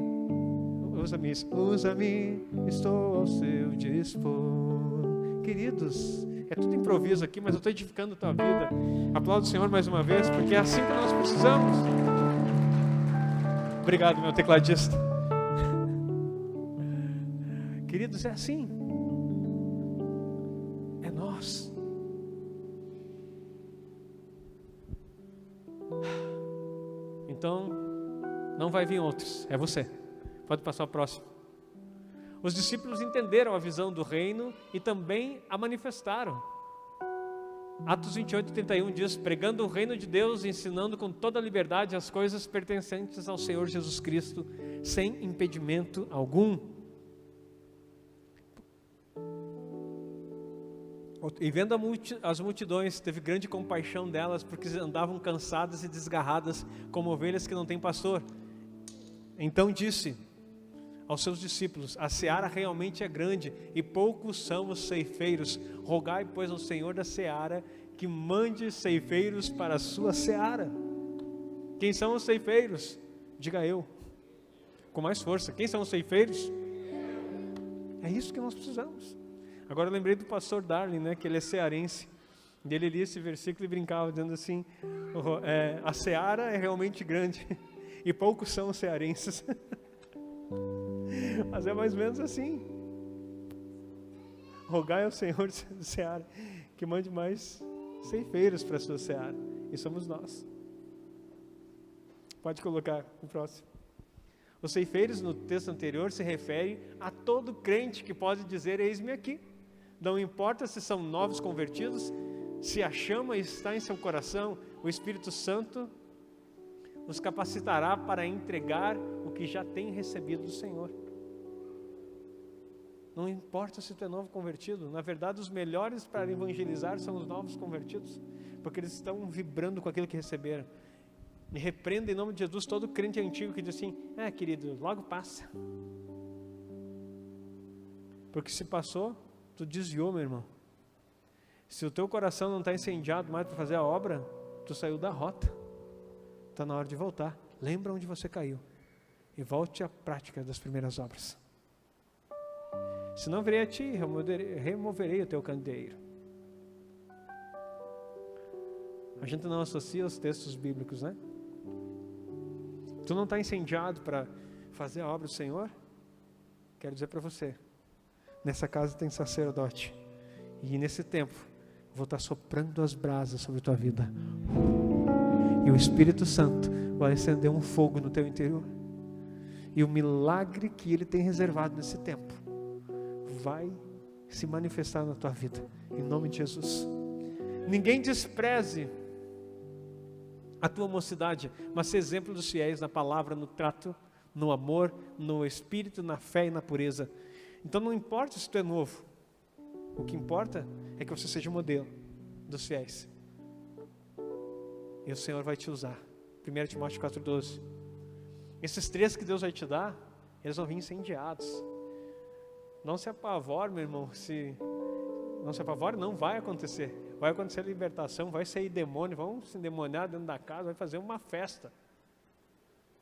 Speaker 1: estou ao seu dispor. Queridos, é tudo improviso aqui, mas eu estou edificando a tua vida. Aplauda o Senhor mais uma vez, porque é assim que nós precisamos. Obrigado, meu tecladista. Queridos, é assim. É nós. Então, não vai vir outros, é você. Pode passar ao próximo. Os discípulos entenderam a visão do reino e também a manifestaram. Atos 28:31 diz: pregando o reino de Deus, ensinando com toda a liberdade as coisas pertencentes ao Senhor Jesus Cristo, sem impedimento algum. E vendo as multidões, teve grande compaixão delas, porque andavam cansadas e desgarradas, como ovelhas que não têm pastor. Então disse aos seus discípulos: a seara realmente é grande e poucos são os ceifeiros. Rogai, pois, ao Senhor da seara que mande ceifeiros para a sua seara. Quem são os ceifeiros? Diga eu, com mais força. Quem são os ceifeiros? É isso que nós precisamos. Agora eu lembrei do pastor Darling, né, que ele é cearense. Ele lia esse versículo e brincava, dizendo assim: a seara é realmente grande e poucos são os cearenses. Mas é mais ou menos assim. Rogai ao Senhor do seara que mande mais ceifeiros para a sua seara. E somos nós. Pode colocar o próximo. Os ceifeiros, no texto anterior, se refere a todo crente que pode dizer: eis-me aqui. Não importa se são novos convertidos, Se a chama está em seu coração, o Espírito Santo nos capacitará para entregar o que já tem recebido do Senhor. Não importa se tu é novo convertido, na verdade os melhores para evangelizar são os novos convertidos, porque eles estão vibrando com aquilo que receberam. Me repreenda em nome de Jesus todo crente antigo que diz assim: querido, logo passa. Porque se passou, tu desviou, meu irmão. Se o teu coração não está incendiado mais para fazer a obra, tu saiu da rota. Está na hora de voltar. Lembra onde você caiu e volte à prática das primeiras obras. Se não virei a ti, removerei o teu candeeiro. A gente não associa os textos bíblicos, né? Tu não está incendiado para fazer a obra do Senhor? Quero dizer para você, nessa casa tem sacerdote, e nesse tempo vou estar soprando as brasas sobre a tua vida, e o Espírito Santo vai acender um fogo no teu interior, e o milagre que Ele tem reservado nesse tempo vai se manifestar na tua vida, em nome de Jesus. Ninguém despreze a tua mocidade, mas ser exemplo dos fiéis na palavra, no trato, no amor, no espírito, na fé e na pureza. Então não importa se tu é novo, o que importa é que você seja o modelo dos fiéis, e o Senhor vai te usar. 1 Timóteo 4,12. Esses 3 que Deus vai te dar, eles vão vir incendiados. Não se apavore, meu irmão, não se apavore, não vai acontecer. Vai acontecer libertação, vai sair demônio, vão se endemoniar dentro da casa, vai fazer uma festa.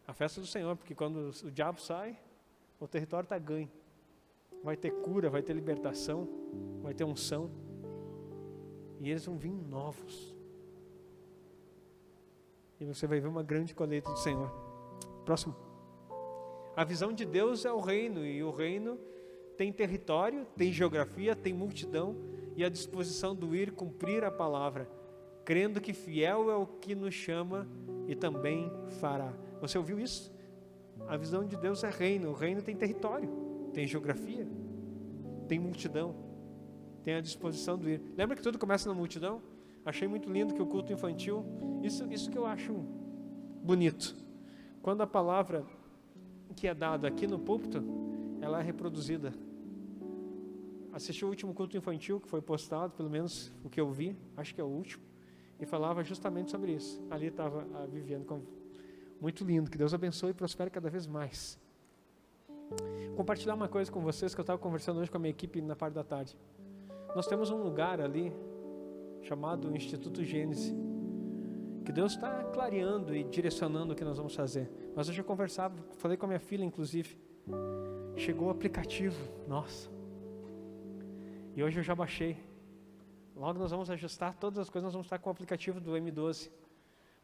Speaker 1: A festa do Senhor, porque quando o diabo sai, o território está ganho. Vai ter cura, vai ter libertação, vai ter unção. E eles vão vir novos. E você vai ver uma grande colheita do Senhor. Próximo. A visão de Deus é o reino, e o reino tem território, tem geografia, tem multidão, e a disposição do ir cumprir a palavra, crendo que fiel é o que nos chama e também fará. Você ouviu isso? A visão de Deus é reino. O reino tem território, tem geografia, tem multidão, tem a disposição do ir. Lembra que tudo começa na multidão? Achei muito lindo que o culto infantil, isso que eu acho bonito. Quando a palavra que é dada aqui no púlpito, ela é reproduzida. Assisti o último culto infantil que foi postado, pelo menos o que eu vi, acho que é o último, e falava justamente sobre isso. Ali estava a Viviane, muito lindo, que Deus abençoe e prospere cada vez mais. Compartilhar uma coisa com vocês que eu estava conversando hoje com a minha equipe na parte da tarde. Nós temos um lugar ali chamado Instituto Gênesis, que Deus está clareando e direcionando o que nós vamos fazer. Mas hoje eu conversava, falei com a minha filha inclusive, chegou o aplicativo, nossa, e hoje eu já baixei. Logo nós vamos ajustar todas as coisas, nós vamos estar com o aplicativo do M12,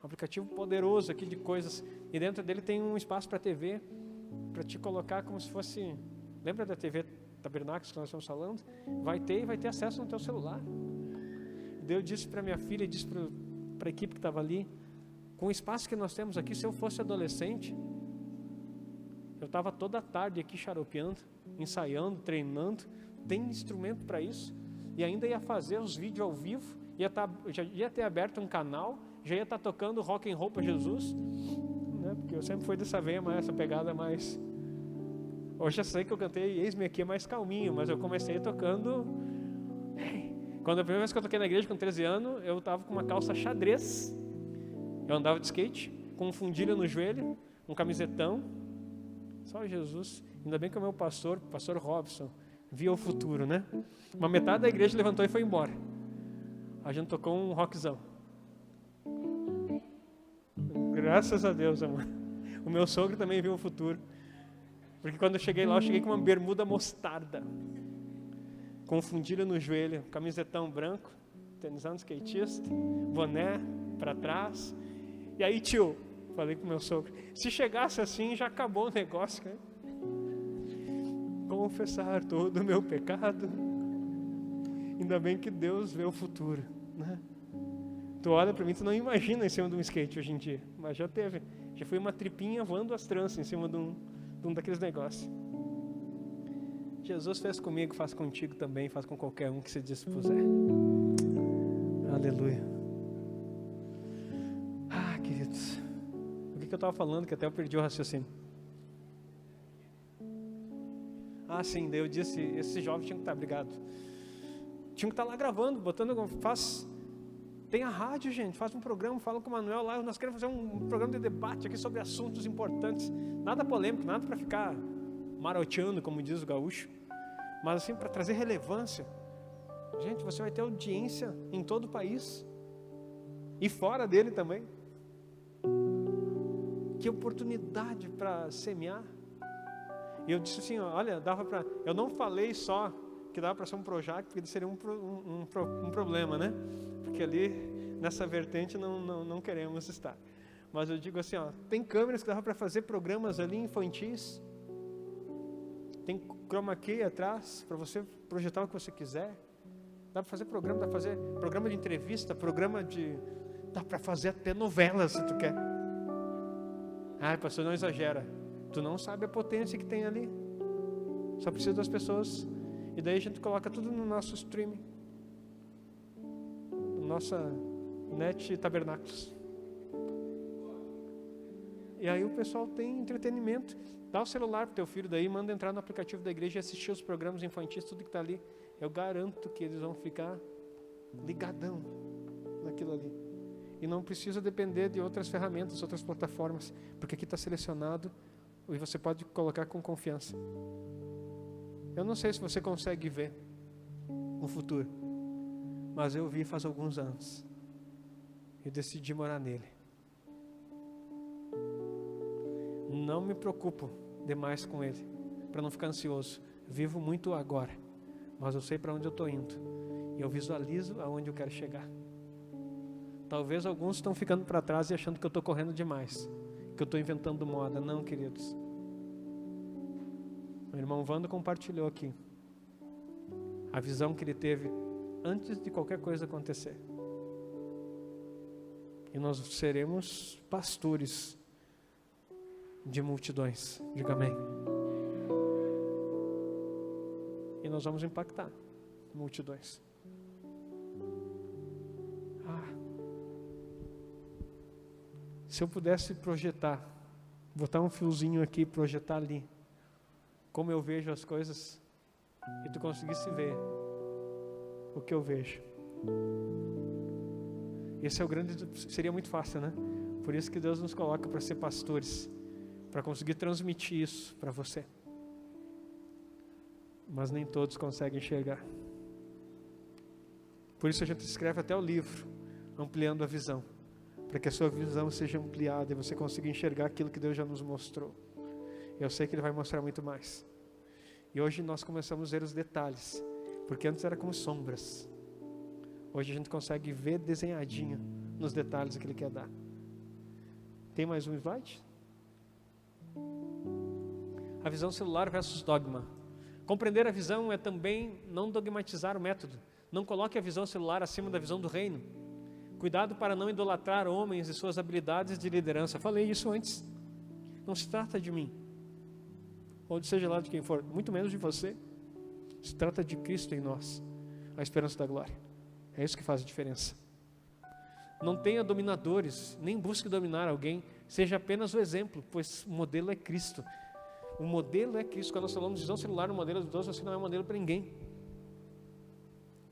Speaker 1: um aplicativo poderoso aqui de coisas, e dentro dele tem um espaço para TV, para te colocar como se fosse, lembra da TV Tabernáculos que nós estamos falando? Vai ter acesso no teu celular. Deus disse para minha filha, disse para a equipe que estava ali, com o espaço que nós temos aqui, se eu fosse adolescente, eu estava toda a tarde aqui xaropeando, ensaiando, treinando, tem instrumento para isso, e ainda ia fazer os vídeos ao vivo, já ia ter aberto um canal, já ia estar tocando rock and roll para Jesus, né? Porque eu sempre fui dessa veia, mais essa pegada mais... Hoje eu sei que eu cantei Eis-me Aqui mais calminho, mas eu comecei tocando... Quando a primeira vez que eu toquei na igreja com 13 anos, eu estava com uma calça xadrez, eu andava de skate, com um fundilho no joelho, um camisetão, só Jesus. Ainda bem que o meu pastor Robson, via o futuro, né? Uma metade da igreja levantou e foi embora. A gente tocou um rockzão. Graças a Deus, amor. O meu sogro também viu o futuro. Porque quando eu cheguei lá, eu cheguei com uma bermuda mostarda, com fundilha no joelho, camisetão branco, tenisando skatista, boné para trás. E aí, tio, falei com meu sogro, se chegasse assim, já acabou o negócio, né? Confessar todo o meu pecado. Ainda bem que Deus vê o futuro, né? Tu olha para mim, tu não imagina em cima de um skate hoje em dia, mas já foi uma tripinha voando as tranças em cima de um daqueles negócios. Jesus fez comigo, faz contigo também, faz com qualquer um que se dispuser. Aleluia. Queridos, o que eu estava falando que até eu perdi o raciocínio? Sim, daí eu disse, esse jovem tinha que estar, obrigado. Tinha que estar lá gravando, tem a rádio, gente, faz um programa, fala com o Manuel lá, nós queremos fazer um programa de debate aqui sobre assuntos importantes, nada polêmico, nada para ficar maroteando, como diz o gaúcho, mas assim, para trazer relevância. Gente, você vai ter audiência em todo o país, e fora dele também. Que oportunidade para semear. E eu disse assim, olha, eu não falei só que dava para ser um Projac, porque seria um problema, né? Porque ali, nessa vertente, não queremos estar. Mas eu digo assim, tem câmeras que dava para fazer programas ali infantis, tem chroma key atrás, para você projetar o que você quiser, dá para fazer programa de entrevista, dá para fazer até novela, se tu quer. Pastor, não exagera. Tu não sabe a potência que tem ali. Só precisa das pessoas. E daí a gente coloca tudo no nosso streaming, nossa net tabernáculos. E aí o pessoal tem entretenimento. Dá o celular pro teu filho daí, manda entrar no aplicativo da igreja e assistir os programas infantis, tudo que está ali. Eu garanto que eles vão ficar ligadão naquilo ali. E não precisa depender de outras ferramentas, outras plataformas, porque aqui está selecionado e você pode colocar com confiança. Eu não sei se você consegue ver o futuro, mas eu vi faz alguns anos. Eu decidi morar nele. Não me preocupo demais com ele, para não ficar ansioso. Vivo muito agora, mas eu sei para onde eu estou indo e eu visualizo aonde eu quero chegar. Talvez alguns estão ficando para trás e achando que eu estou correndo demais, que eu estou inventando moda. Não, queridos. O irmão Wando compartilhou aqui a visão que ele teve antes de qualquer coisa acontecer. E nós seremos pastores de multidões. Diga amém. E nós vamos impactar multidões. Se eu pudesse projetar, botar um fiozinho aqui, projetar ali, como eu vejo as coisas, e tu conseguisse ver o que eu vejo. Esse é o grande, seria muito fácil, né? Por isso que Deus nos coloca para ser pastores, para conseguir transmitir isso para você. Mas nem todos conseguem enxergar. Por isso a gente escreve até o livro, ampliando a visão, para que a sua visão seja ampliada e você consiga enxergar aquilo que Deus já nos mostrou. Eu sei que Ele vai mostrar muito mais. E hoje nós começamos a ver os detalhes, porque antes era como sombras. Hoje a gente consegue ver desenhadinho nos detalhes o que Ele quer dar. Tem mais um slide? A visão celular versus dogma. Compreender a visão é também não dogmatizar o método. Não coloque a visão celular acima da visão do reino. Cuidado para não idolatrar homens e suas habilidades de liderança. Falei isso antes. Não se trata de mim, ou seja lá de quem for, muito menos de você. Se trata de Cristo em nós, a esperança da glória. É isso que faz a diferença. Não tenha dominadores, nem busque dominar alguém. Seja apenas o exemplo, pois o modelo é Cristo. O modelo é Cristo. Quando nós falamos de visão celular, o modelo dos outros, você não é modelo para ninguém.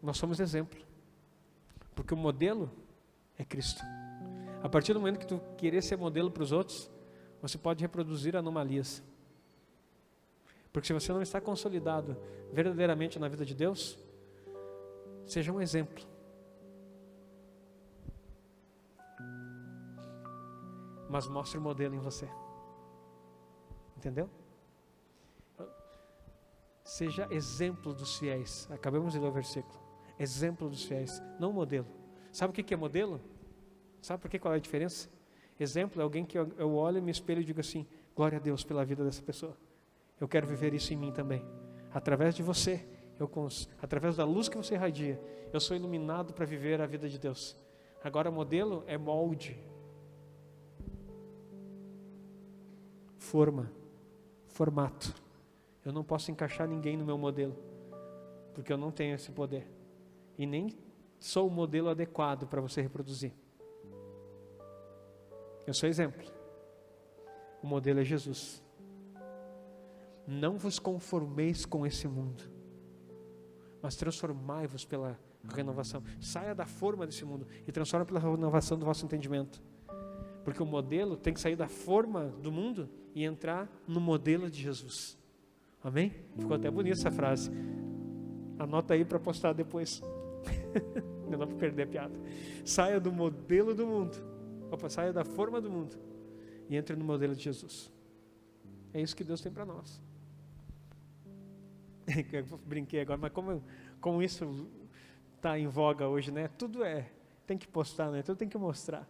Speaker 1: Nós somos exemplo, porque o modelo é Cristo. A partir do momento que tu querer ser modelo para os outros, você pode reproduzir anomalias. Porque se você não está consolidado verdadeiramente na vida de Deus, seja um exemplo. Mas mostre o modelo em você. Entendeu? Seja exemplo dos fiéis. Acabamos de ler o versículo. Exemplo dos fiéis, não modelo. Sabe o que é modelo? Sabe por que qual é a diferença? Exemplo é alguém que eu olho, me espelho e digo assim: glória a Deus pela vida dessa pessoa. Eu quero viver isso em mim também. Através de você, através da luz que você irradia, eu sou iluminado para viver a vida de Deus. Agora modelo é molde, formato. Eu não posso encaixar ninguém no meu modelo, porque eu não tenho esse poder. E nem sou o modelo adequado para você reproduzir. Eu sou exemplo. O modelo é Jesus. Não vos conformeis com esse mundo, mas transformai-vos pela renovação. Saia da forma desse mundo e transforma pela renovação do vosso entendimento. Porque o modelo tem que sair da forma do mundo e entrar no modelo de Jesus. Amém? Ficou até bonita essa frase. Anota aí para postar depois. Não dá para perder a piada. Saia do modelo do mundo. Saia da forma do mundo e entre no modelo de Jesus. É isso que Deus tem para nós. Eu brinquei agora, mas como isso está em voga hoje, né? Tudo tem que postar, né? Tudo tem que mostrar.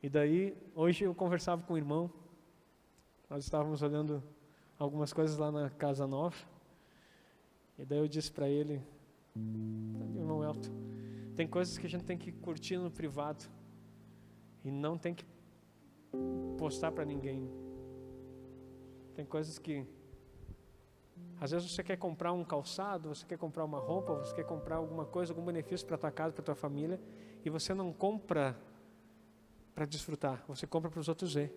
Speaker 1: E daí, hoje eu conversava com o irmão, nós estávamos olhando algumas coisas lá na Casa Nova, e daí eu disse para ele, irmão Elton, tem coisas que a gente tem que curtir no privado, e não tem que postar para ninguém. Tem coisas que, às vezes você quer comprar um calçado, você quer comprar uma roupa, você quer comprar alguma coisa, algum benefício para a tua casa, para a tua família, e você não compra para desfrutar, você compra para os outros ver.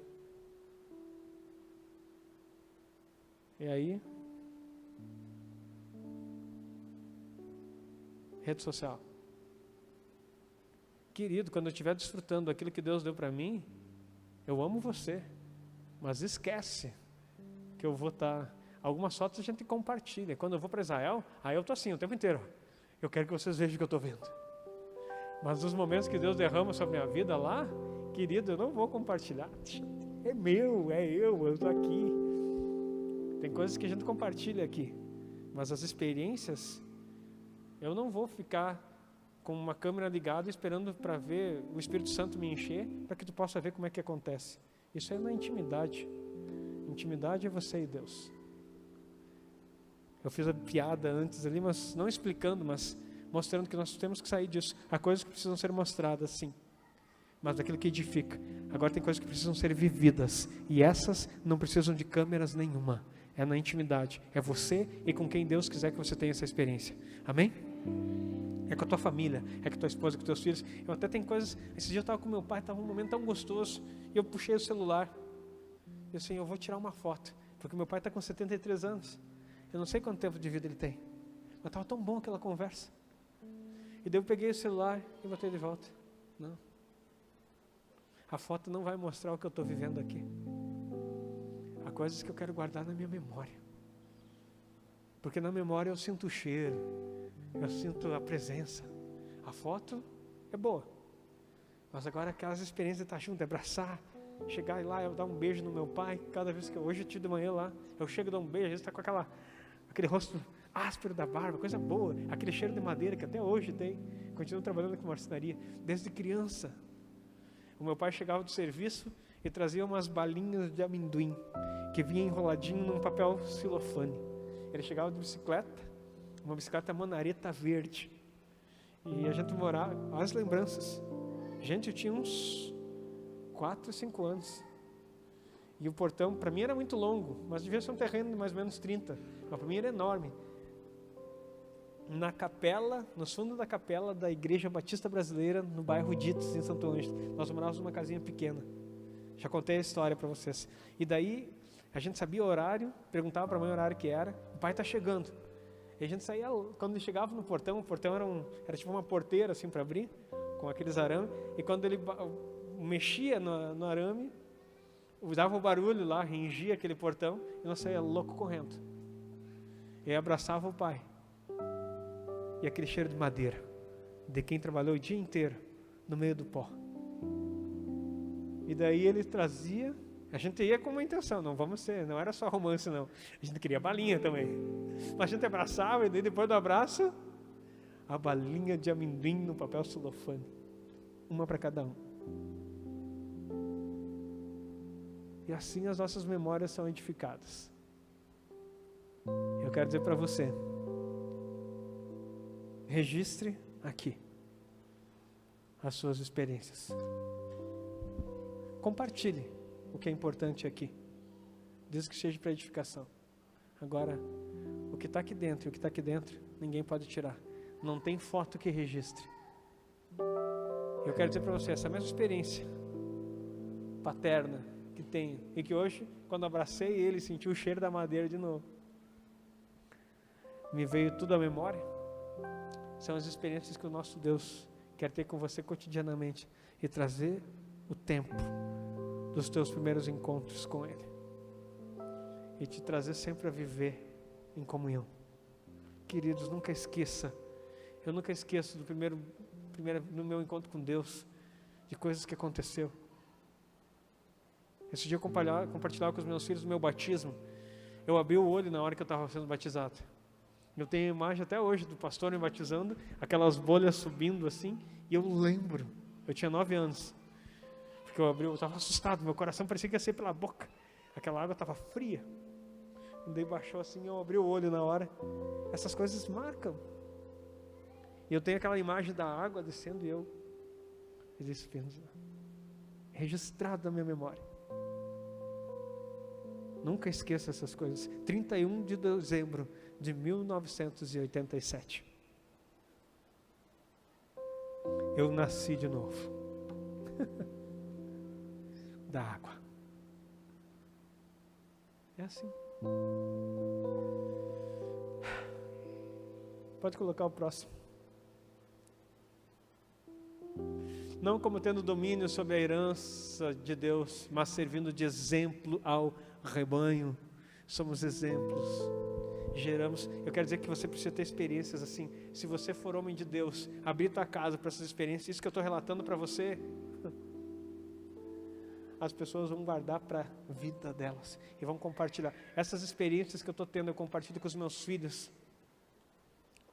Speaker 1: E aí, rede social. Querido, quando eu estiver desfrutando aquilo que Deus deu para mim, eu amo você, mas esquece que eu vou estar... Algumas fotos a gente compartilha. Quando eu vou para Israel, aí eu estou assim o tempo inteiro. Eu quero que vocês vejam o que eu estou vendo. Mas nos momentos que Deus derrama sobre a minha vida lá, querido, eu não vou compartilhar. É meu, eu estou aqui. Tem coisas que a gente compartilha aqui, mas as experiências, eu não vou ficar com uma câmera ligada esperando para ver o Espírito Santo me encher, para que tu possa ver como é que acontece. Isso é na intimidade. Intimidade é você e Deus. Eu fiz a piada antes ali, mas não explicando, mas mostrando que nós temos que sair disso. Há coisas que precisam ser mostradas, sim, mas daquilo que edifica. Agora tem coisas que precisam ser vividas, e essas não precisam de câmeras nenhuma. É na intimidade, é você e com quem Deus quiser que você tenha essa experiência. Amém? É com a tua família, é com a tua esposa, com os teus filhos. Eu até tenho coisas, esse dia eu estava com meu pai, estava um momento tão gostoso, e eu puxei o celular, e assim, eu vou tirar uma foto, porque meu pai está com 73 anos, eu não sei quanto tempo de vida ele tem, mas estava tão bom aquela conversa. E daí eu peguei o celular e botei de volta. Não, a foto não vai mostrar o que eu estou vivendo aqui. Há coisas que eu quero guardar na minha memória, porque na memória eu sinto o cheiro, eu sinto a presença. A foto é boa, mas agora aquelas experiências de estar junto, de abraçar, chegar lá, eu dar um beijo no meu pai. Cada vez que hoje eu tive de manhã lá, eu chego e dou um beijo, às vezes está com aquele rosto áspero da barba, coisa boa, aquele cheiro de madeira que até hoje tem. Continuo trabalhando com marcenaria desde criança. O meu pai chegava do serviço e trazia umas balinhas de amendoim que vinha enroladinho num papel celofane. Ele chegava de bicicleta, uma bicicleta manareta verde, e a gente morava, as lembranças. Gente, eu tinha uns 4, 5 anos, e o portão para mim era muito longo, mas devia ser um terreno de mais ou menos 30, mas para mim era enorme. Na capela, no fundo da capela da Igreja Batista Brasileira, no bairro Dites, em Santo Ângelo, nós morávamos numa casinha pequena. Já contei a história para vocês. E daí a gente sabia o horário, perguntava para a mãe o horário que era. O pai está chegando. E a gente saía, quando ele chegava no portão, o portão era tipo uma porteira assim para abrir, com aqueles arames. E quando ele mexia no arame, dava o barulho lá, rangia aquele portão, e nós saía louco correndo. E aí abraçava o pai. E aquele cheiro de madeira, de quem trabalhou o dia inteiro no meio do pó. E daí ele trazia, a gente ia com uma intenção, não era só romance não, a gente queria balinha também. Mas a gente abraçava, e daí depois do abraço, a balinha de amendoim no papel celofane, uma para cada um. E assim as nossas memórias são edificadas. Eu quero dizer para você, registre aqui as suas experiências. Compartilhe o que é importante aqui, desde que seja para edificação. Agora, o que está aqui dentro e o que está aqui dentro, ninguém pode tirar. não tem foto que registre. Eu quero dizer para você, essa mesma experiência paterna que tenho, e que hoje, quando abracei ele, senti o cheiro da madeira de novo, me veio tudo à memória. São as experiências que o nosso Deus quer ter com você cotidianamente e trazer o tempo dos teus primeiros encontros com Ele e te trazer sempre a viver em comunhão. Queridos, nunca esqueça, eu nunca esqueço do primeiro no meu encontro com Deus, de coisas que aconteceu. Esse dia eu compartilhava com os meus filhos o meu batismo. Eu abri o olho na hora que eu estava sendo batizado. Eu tenho a imagem até hoje do pastor me batizando, aquelas bolhas subindo assim, e eu lembro, eu tinha 9 anos, porque eu estava assustado, meu coração parecia que ia sair pela boca, aquela água estava fria, daí baixou assim, eu abri o olho na hora. Essas coisas marcam, e eu tenho aquela imagem da água descendo e eu registrado na minha memória. Nunca esqueça essas coisas. 31 de dezembro de 1987. Eu nasci de novo. Da água. É assim. Pode colocar o próximo. Não como tendo domínio sobre a herança de Deus, mas servindo de exemplo ao rebanho. Somos exemplos. Geramos. Eu quero dizer que você precisa ter experiências assim. Se você for homem de Deus, abrir tua casa para essas experiências, isso que eu estou relatando para você, as pessoas vão guardar para a vida delas e vão compartilhar. Essas experiências que eu estou tendo, eu compartilho com os meus filhos.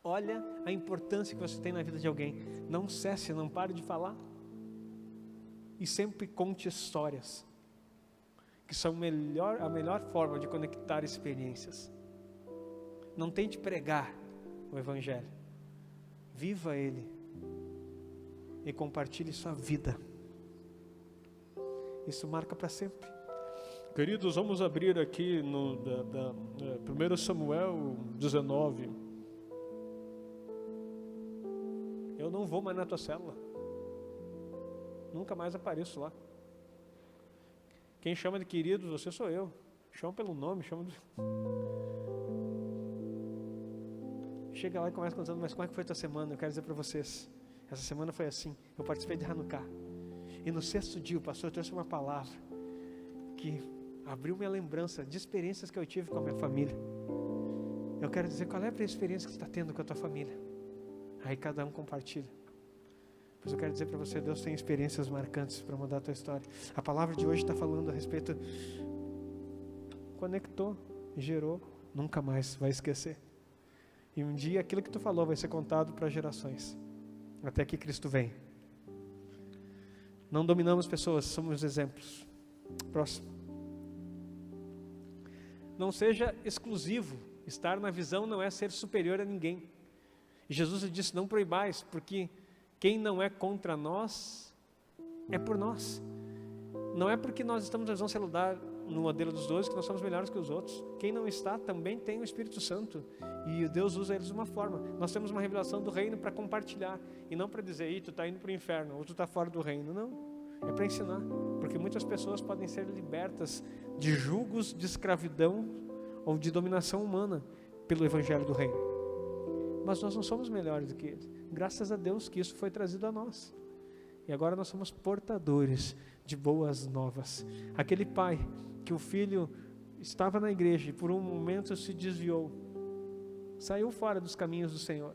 Speaker 1: Olha a importância que você tem na vida de alguém. Não cesse, não pare de falar. E sempre conte histórias, que são a melhor forma de conectar experiências. Não tente pregar o Evangelho. Viva ele e compartilhe sua vida. Isso marca para sempre. Queridos, vamos abrir aqui no 1 Samuel 19. Eu não vou mais na tua célula. Nunca mais apareço lá. Quem chama de queridos, você sou eu. Chama pelo nome, chama de... Chega lá e começa contando, mas como é que foi a tua semana? Eu quero dizer para vocês, essa semana foi assim. Eu participei de Hanukkah. E no 6º dia o pastor trouxe uma palavra que abriu minha lembrança de experiências que eu tive com a minha família. Eu quero dizer, qual é a experiência que você está tendo com a tua família? Aí cada um compartilha. Pois eu quero dizer para você, Deus tem experiências marcantes para mudar a tua história. A palavra de hoje está falando a respeito, conectou, gerou, nunca mais vai esquecer. E um dia aquilo que tu falou vai ser contado para gerações, até que Cristo vem. Não dominamos pessoas, somos exemplos. Próximo. Não seja exclusivo. Estar na visão não é ser superior a ninguém. E Jesus disse, não proibais, porque quem não é contra nós, é por nós. Não é porque nós estamos na visão celular, no modelo dos 12, que nós somos melhores que os outros. Quem não está, também tem o Espírito Santo. E Deus usa eles de uma forma. Nós temos uma revelação do reino para compartilhar. E não para dizer, tu está indo para o inferno, ou tu está fora do reino. Não, é para ensinar. Porque muitas pessoas podem ser libertas de julgos de escravidão ou de dominação humana pelo Evangelho do reino. Mas nós não somos melhores do que eles. Graças a Deus que isso foi trazido a nós. E agora nós somos portadores de boas novas. Aquele pai que o filho estava na igreja e por um momento se desviou, saiu fora dos caminhos do Senhor.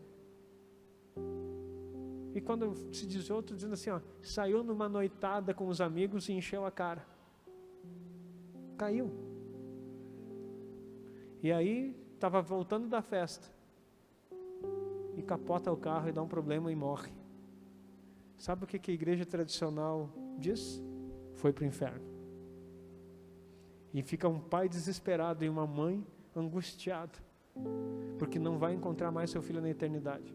Speaker 1: E quando se desviou, estou dizendo assim, saiu numa noitada com os amigos e encheu a cara. Caiu. E aí, estava voltando da festa. E capota o carro e dá um problema e morre. Sabe o que a igreja tradicional diz? Foi para o inferno. E fica um pai desesperado e uma mãe angustiada, porque não vai encontrar mais seu filho na eternidade.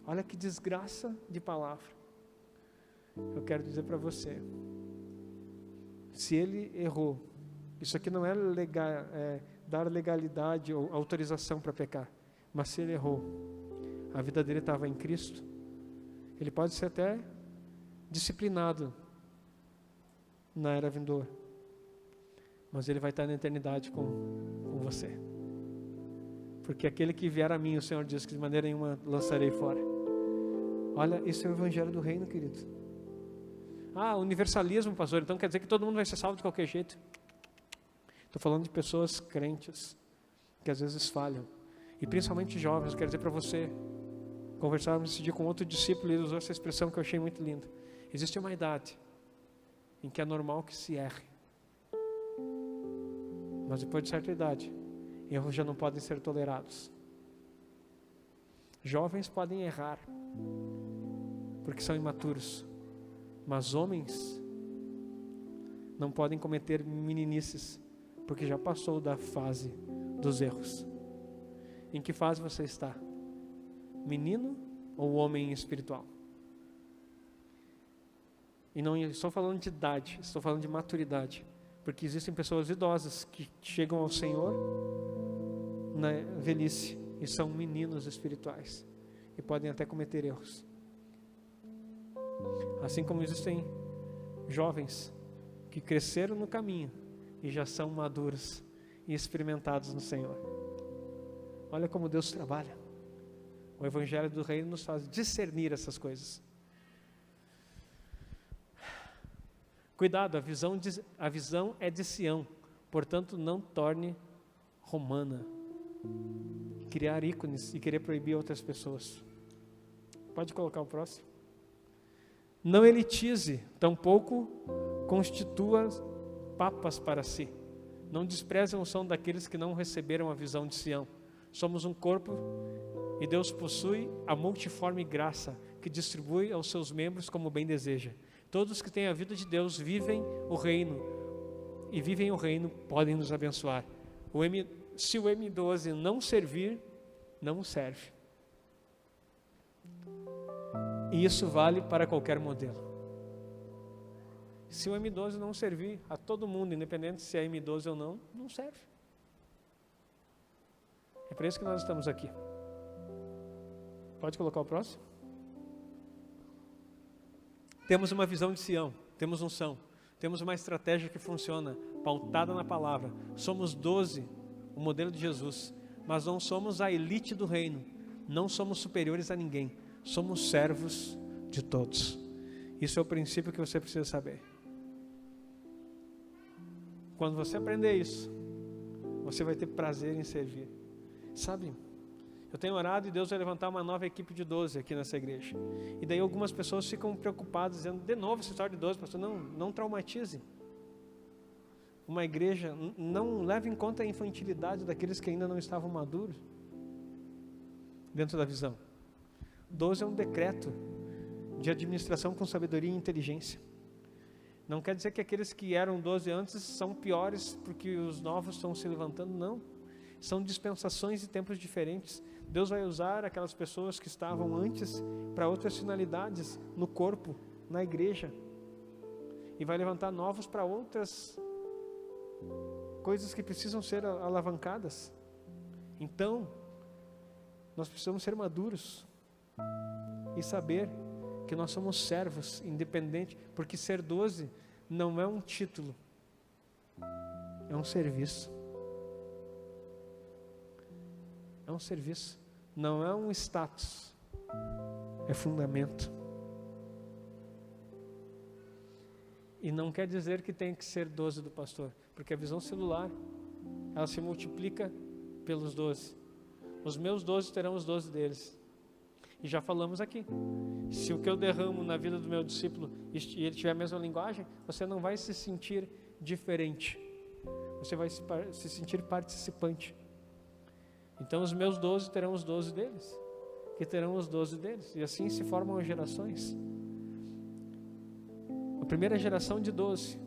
Speaker 1: Olha que desgraça de palavra. Eu quero dizer para você, se ele errou, isso aqui não é dar legalidade ou autorização para pecar, mas se ele errou, a vida dele estava em Cristo, ele pode ser até disciplinado na era vindoura, mas ele vai estar na eternidade com você. Porque aquele que vier a mim, o Senhor diz que de maneira nenhuma lançarei fora. Olha, isso é o evangelho do reino, querido. Universalismo, pastor, então quer dizer que todo mundo vai ser salvo de qualquer jeito. Estou falando de pessoas crentes, que às vezes falham, e principalmente jovens. Quero dizer para você, conversávamos esse dia com outro discípulo, e ele usou essa expressão que eu achei muito linda. Existe uma idade em que é normal que se erre, mas depois de certa idade, erros já não podem ser tolerados. Jovens podem errar, porque são imaturos, mas homens não podem cometer meninices, porque já passou da fase dos erros. Em que fase você está? Menino ou homem espiritual? E não estou falando de idade, estou falando de maturidade, porque existem pessoas idosas que chegam ao Senhor na velhice e são meninos espirituais e podem até cometer erros. Assim como existem jovens que cresceram no caminho e já são maduros e experimentados no Senhor. Olha como Deus trabalha. O evangelho do reino nos faz discernir essas coisas. Cuidado, a visão é de Sião, portanto não torne romana. Criar ícones e querer proibir outras pessoas. Pode colocar o próximo. Não elitize, tampouco constitua papas para si. Não despreze a unção daqueles que não receberam a visão de Sião. Somos um corpo e Deus possui a multiforme graça que distribui aos seus membros como bem deseja. Todos que têm a vida de Deus vivem o reino podem nos abençoar. Se o M12 não servir, não serve. E isso vale para qualquer modelo. Se o M12 não servir a todo mundo, independente se é M12 ou não, não serve. É por isso que nós estamos aqui. Pode colocar o próximo? Temos uma visão de Sião, temos unção, temos uma estratégia que funciona, pautada na palavra. Somos 12, o modelo de Jesus, mas não somos a elite do reino, não somos superiores a ninguém, somos servos de todos. Isso é o princípio que você precisa saber. Quando você aprender isso, você vai ter prazer em servir. Sabe, eu tenho orado e Deus vai levantar uma nova equipe de 12 aqui nessa igreja. E daí algumas pessoas ficam preocupadas, dizendo, de novo essa história de 12, pastor, não traumatize. Uma igreja, não leve em conta a infantilidade daqueles que ainda não estavam maduros dentro da visão. 12 é um decreto de administração com sabedoria e inteligência. Não quer dizer que aqueles que eram 12 antes são piores porque os novos estão se levantando, não. São dispensações e tempos diferentes. Deus vai usar aquelas pessoas que estavam antes para outras finalidades no corpo, na igreja. E vai levantar novos para outras coisas que precisam ser alavancadas. Então, nós precisamos ser maduros e saber que nós somos servos, independente, porque ser 12 não é um título, é um serviço. É um serviço, não é um status, é fundamento. E não quer dizer que tem que ser 12 do pastor, porque a visão celular, ela se multiplica pelos 12. Os meus 12 terão os 12 deles. E já falamos aqui, se o que eu derramo na vida do meu discípulo e ele tiver a mesma linguagem, você não vai se sentir diferente, você vai se sentir participante. Então os meus 12 terão os 12 deles, que terão os 12 deles, e assim se formam as gerações. A primeira geração de 12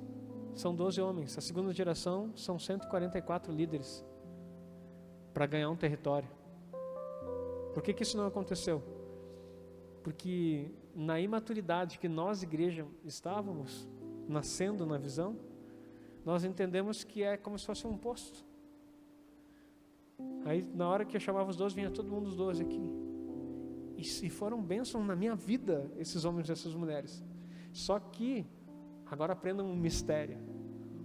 Speaker 1: são 12 homens, a segunda geração são 144 líderes para ganhar um território. Por que isso não aconteceu? Porque na imaturidade que nós, igreja, estávamos nascendo na visão, nós entendemos que é como se fosse um posto. Aí na hora que eu chamava os 12, vinha todo mundo os 12 aqui. E foram bênçãos na minha vida, esses homens e essas mulheres. Só que, agora aprendam um mistério.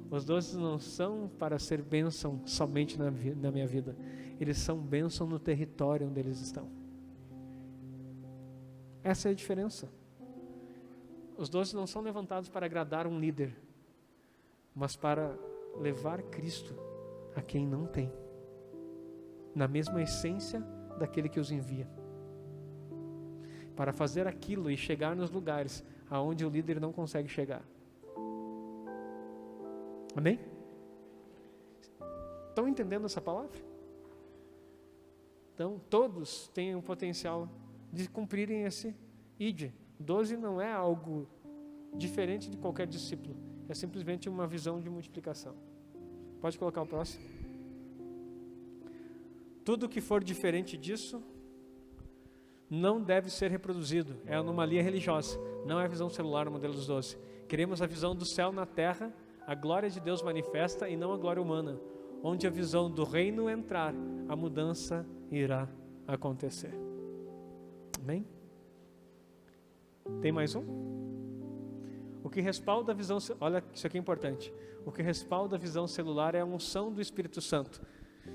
Speaker 1: Os 12 não são para ser bênção somente na minha vida. Eles são bênção no território onde eles estão. Essa é a diferença. Os 12 não são levantados para agradar um líder, mas para levar Cristo a quem não tem, na mesma essência daquele que os envia. Para fazer aquilo e chegar nos lugares aonde o líder não consegue chegar. Amém? Estão entendendo essa palavra? Então, todos têm o potencial de cumprirem esse ID. 12 não é algo diferente de qualquer discípulo. É simplesmente uma visão de multiplicação. Pode colocar o próximo. Tudo que for diferente disso não deve ser reproduzido. É anomalia religiosa. Não é a visão celular no modelo dos 12. Queremos a visão do céu na terra, a glória de Deus manifesta e não a glória humana. Onde a visão do reino entrar, a mudança irá acontecer. Amém? Tem mais um? O que respalda a visão, olha, isso aqui é importante. O que respalda a visão celular é a unção do Espírito Santo.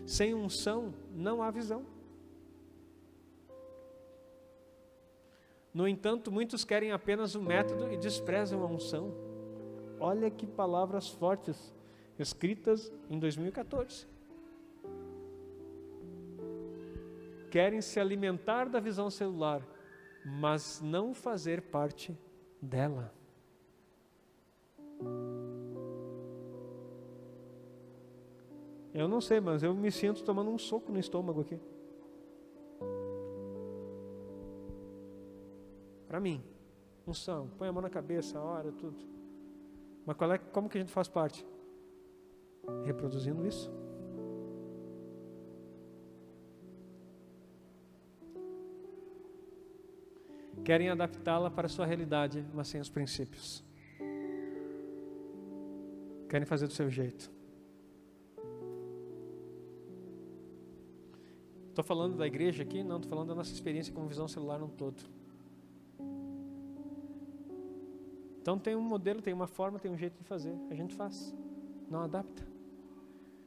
Speaker 1: Sem unção, não há visão. No entanto, muitos querem apenas o método e desprezam a unção. Olha que palavras fortes, escritas em 2014. Querem se alimentar da visão celular, mas não fazer parte dela. Eu não sei, mas eu me sinto tomando um soco no estômago aqui. Para mim, unção, põe a mão na cabeça, ora, tudo. Mas como que a gente faz parte? Reproduzindo isso. Querem adaptá-la para a sua realidade, mas sem os princípios. Querem fazer do seu jeito. Estou falando da igreja aqui? Não, estou falando da nossa experiência como visão celular no todo. Então tem um modelo, tem uma forma, tem um jeito de fazer. A gente faz, não adapta.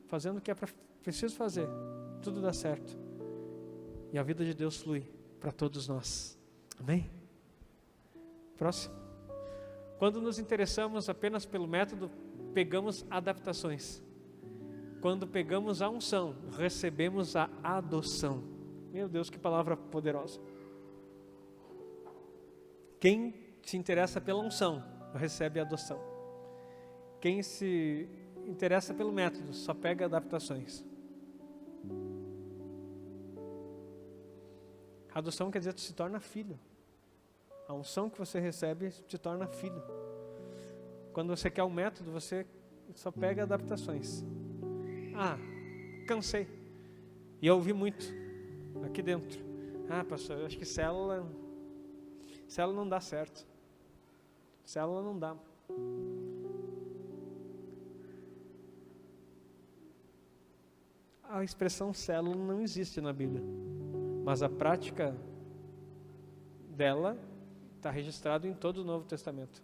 Speaker 1: Fazendo o que é preciso fazer, tudo dá certo. E a vida de Deus flui para todos nós. Amém? Próximo. Quando nos interessamos apenas pelo método, pegamos adaptações. Quando pegamos a unção, recebemos a adoção. Meu Deus, que palavra poderosa. Quem se interessa pela unção, recebe a adoção. Quem se interessa pelo método, só pega adaptações. A adoção quer dizer que tu se torna filho. A unção que você recebe te torna filho. Quando você quer o método, você só pega adaptações. Ah, cansei. E eu ouvi muito aqui dentro. Ah, pastor, eu acho que célula não dá certo. Célula não dá. A expressão célula não existe na Bíblia. Mas a prática dela está registrado em todo o Novo Testamento.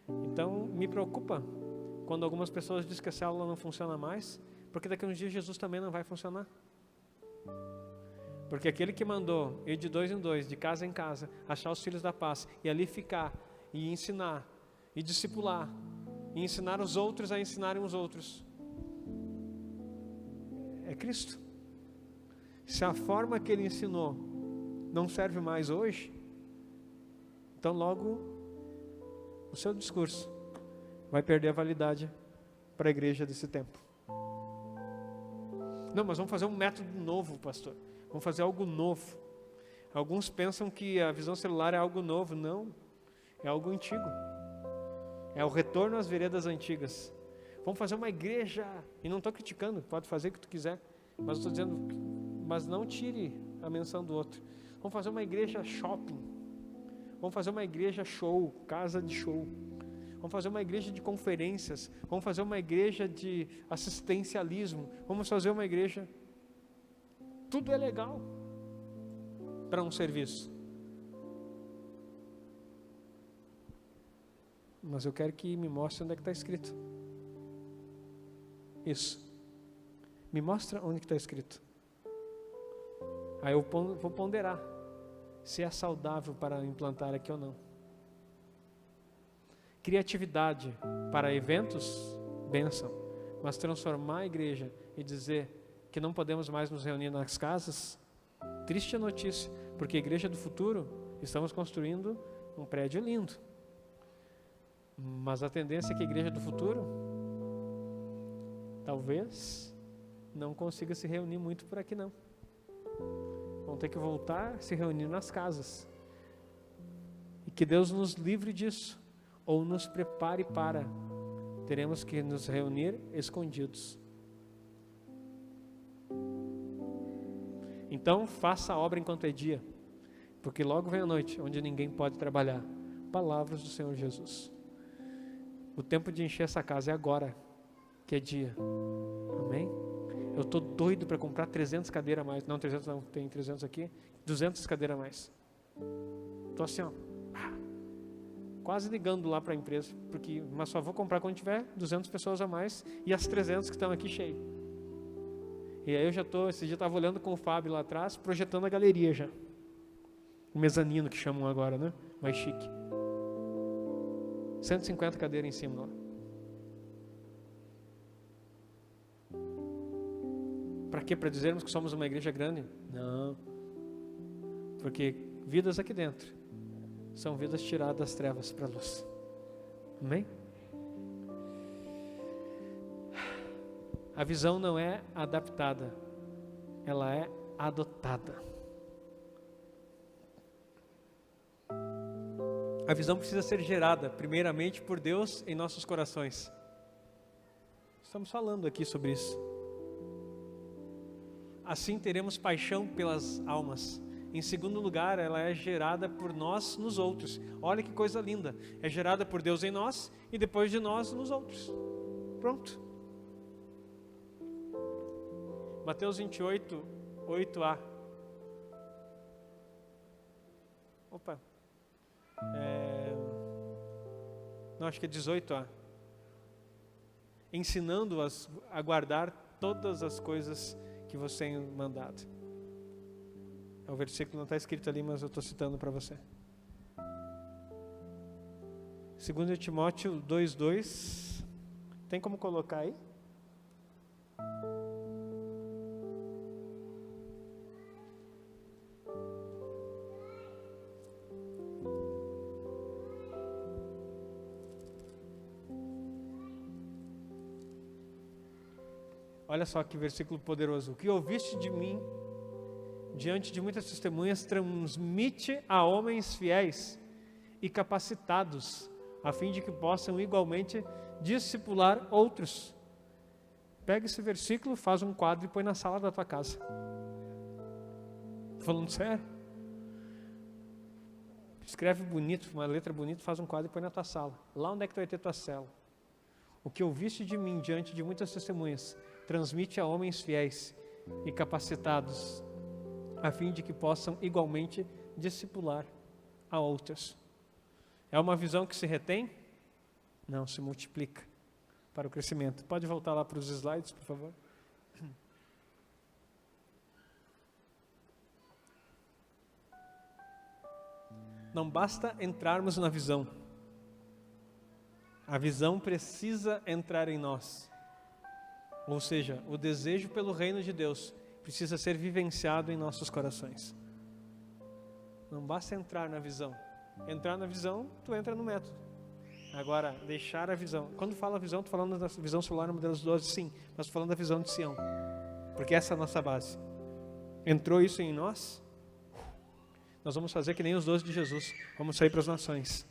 Speaker 1: Então, me preocupa quando algumas pessoas dizem que a célula não funciona mais, porque daqui a uns dias Jesus também não vai funcionar. Porque aquele que mandou ir de 2 em 2, de casa em casa, achar os filhos da paz, e ali ficar, e ensinar, e discipular, e ensinar os outros a ensinarem os outros, é Cristo. Se a forma que ele ensinou não serve mais hoje, então logo o seu discurso vai perder a validade para a igreja desse tempo. Não, mas vamos fazer um método novo, pastor. Vamos fazer algo novo. Alguns pensam que a visão celular é algo novo. Não, é algo antigo. É o retorno às veredas antigas. Vamos fazer uma igreja, e não estou criticando, pode fazer o que tu quiser, mas estou dizendo, mas não tire a menção do outro. Vamos fazer uma igreja shopping. Vamos fazer uma igreja show, casa de show. Vamos fazer uma igreja de conferências. Vamos fazer uma igreja de assistencialismo. Vamos fazer uma igreja... Tudo é legal. para um serviço. Mas eu quero que me mostre onde é que está escrito. Isso. Me mostra onde que está escrito. Aí eu vou ponderar se é saudável para implantar aqui ou não. Criatividade para eventos, bênção. Mas transformar a igreja e dizer que não podemos mais nos reunir nas casas, triste notícia, porque a igreja do futuro, estamos construindo um prédio lindo. Mas a tendência é que a igreja do futuro talvez não consiga se reunir muito por aqui não. Vão ter que voltar a se reunir nas casas. E que Deus nos livre disso, ou nos prepare para. Teremos que nos reunir escondidos. Então faça a obra enquanto é dia, porque logo vem a noite, onde ninguém pode trabalhar. Palavras do Senhor Jesus. O tempo de encher essa casa é agora, que é dia. Amém? Eu estou doido para comprar 300 cadeiras a mais. Não, 300 não, tem 300 aqui. 200 cadeiras a mais. Estou assim, ó, quase ligando lá para a empresa, mas só vou comprar quando tiver 200 pessoas a mais e as 300 que estão aqui cheias. E aí eu já estou, esse dia eu estava olhando com o Fábio lá atrás, projetando a galeria já. O mezanino que chamam agora, né? Mais chique. 150 cadeiras em cima lá. Para quê? Para dizermos que somos uma igreja grande? Não. Porque vidas aqui dentro são vidas tiradas das trevas para a luz. Amém? A visão não é adaptada, ela é adotada. A visão precisa ser gerada, primeiramente, por Deus em nossos corações. Estamos falando aqui sobre isso. Assim teremos paixão pelas almas. Em segundo lugar, ela é gerada por nós nos outros. Olha que coisa linda. É gerada por Deus em nós e depois de nós nos outros. Pronto. Mateus 28, 8a. Opa. Não, acho que é 18a. Ensinando-as a guardar todas as coisas que você tem mandado. O versículo não está escrito ali, mas eu estou citando para você. 2 Timóteo 2:2. Tem como colocar aí? Olha só que versículo poderoso. O que ouviste de mim, diante de muitas testemunhas, transmite a homens fiéis e capacitados, a fim de que possam igualmente discipular outros. Pega esse versículo, faz um quadro e põe na sala da tua casa. Falando sério? Escreve bonito, uma letra bonita, faz um quadro e põe na tua sala. Lá onde é que tu vai ter tua cela? O que ouviste de mim, diante de muitas testemunhas, transmite a homens fiéis e capacitados, a fim de que possam igualmente discipular a outros. É uma visão que se retém? Não, se multiplica para o crescimento. Pode voltar lá para os slides, por favor? Não basta entrarmos na visão. A visão precisa entrar em nós. Ou seja, o desejo pelo reino de Deus precisa ser vivenciado em nossos corações. Não basta entrar na visão. Entrar na visão, tu entra no método. Agora, deixar a visão. Quando fala visão, estou falando da visão celular no modelo 12, sim. Mas estou falando da visão de Sião. Porque essa é a nossa base. Entrou isso em nós, nós vamos fazer que nem os 12 de Jesus. Vamos sair para as nações.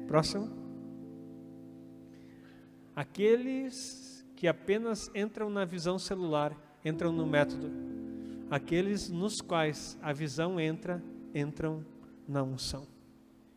Speaker 1: Próximo. Aqueles que apenas entram na visão celular, entram no método. Aqueles nos quais a visão entra, entram na unção.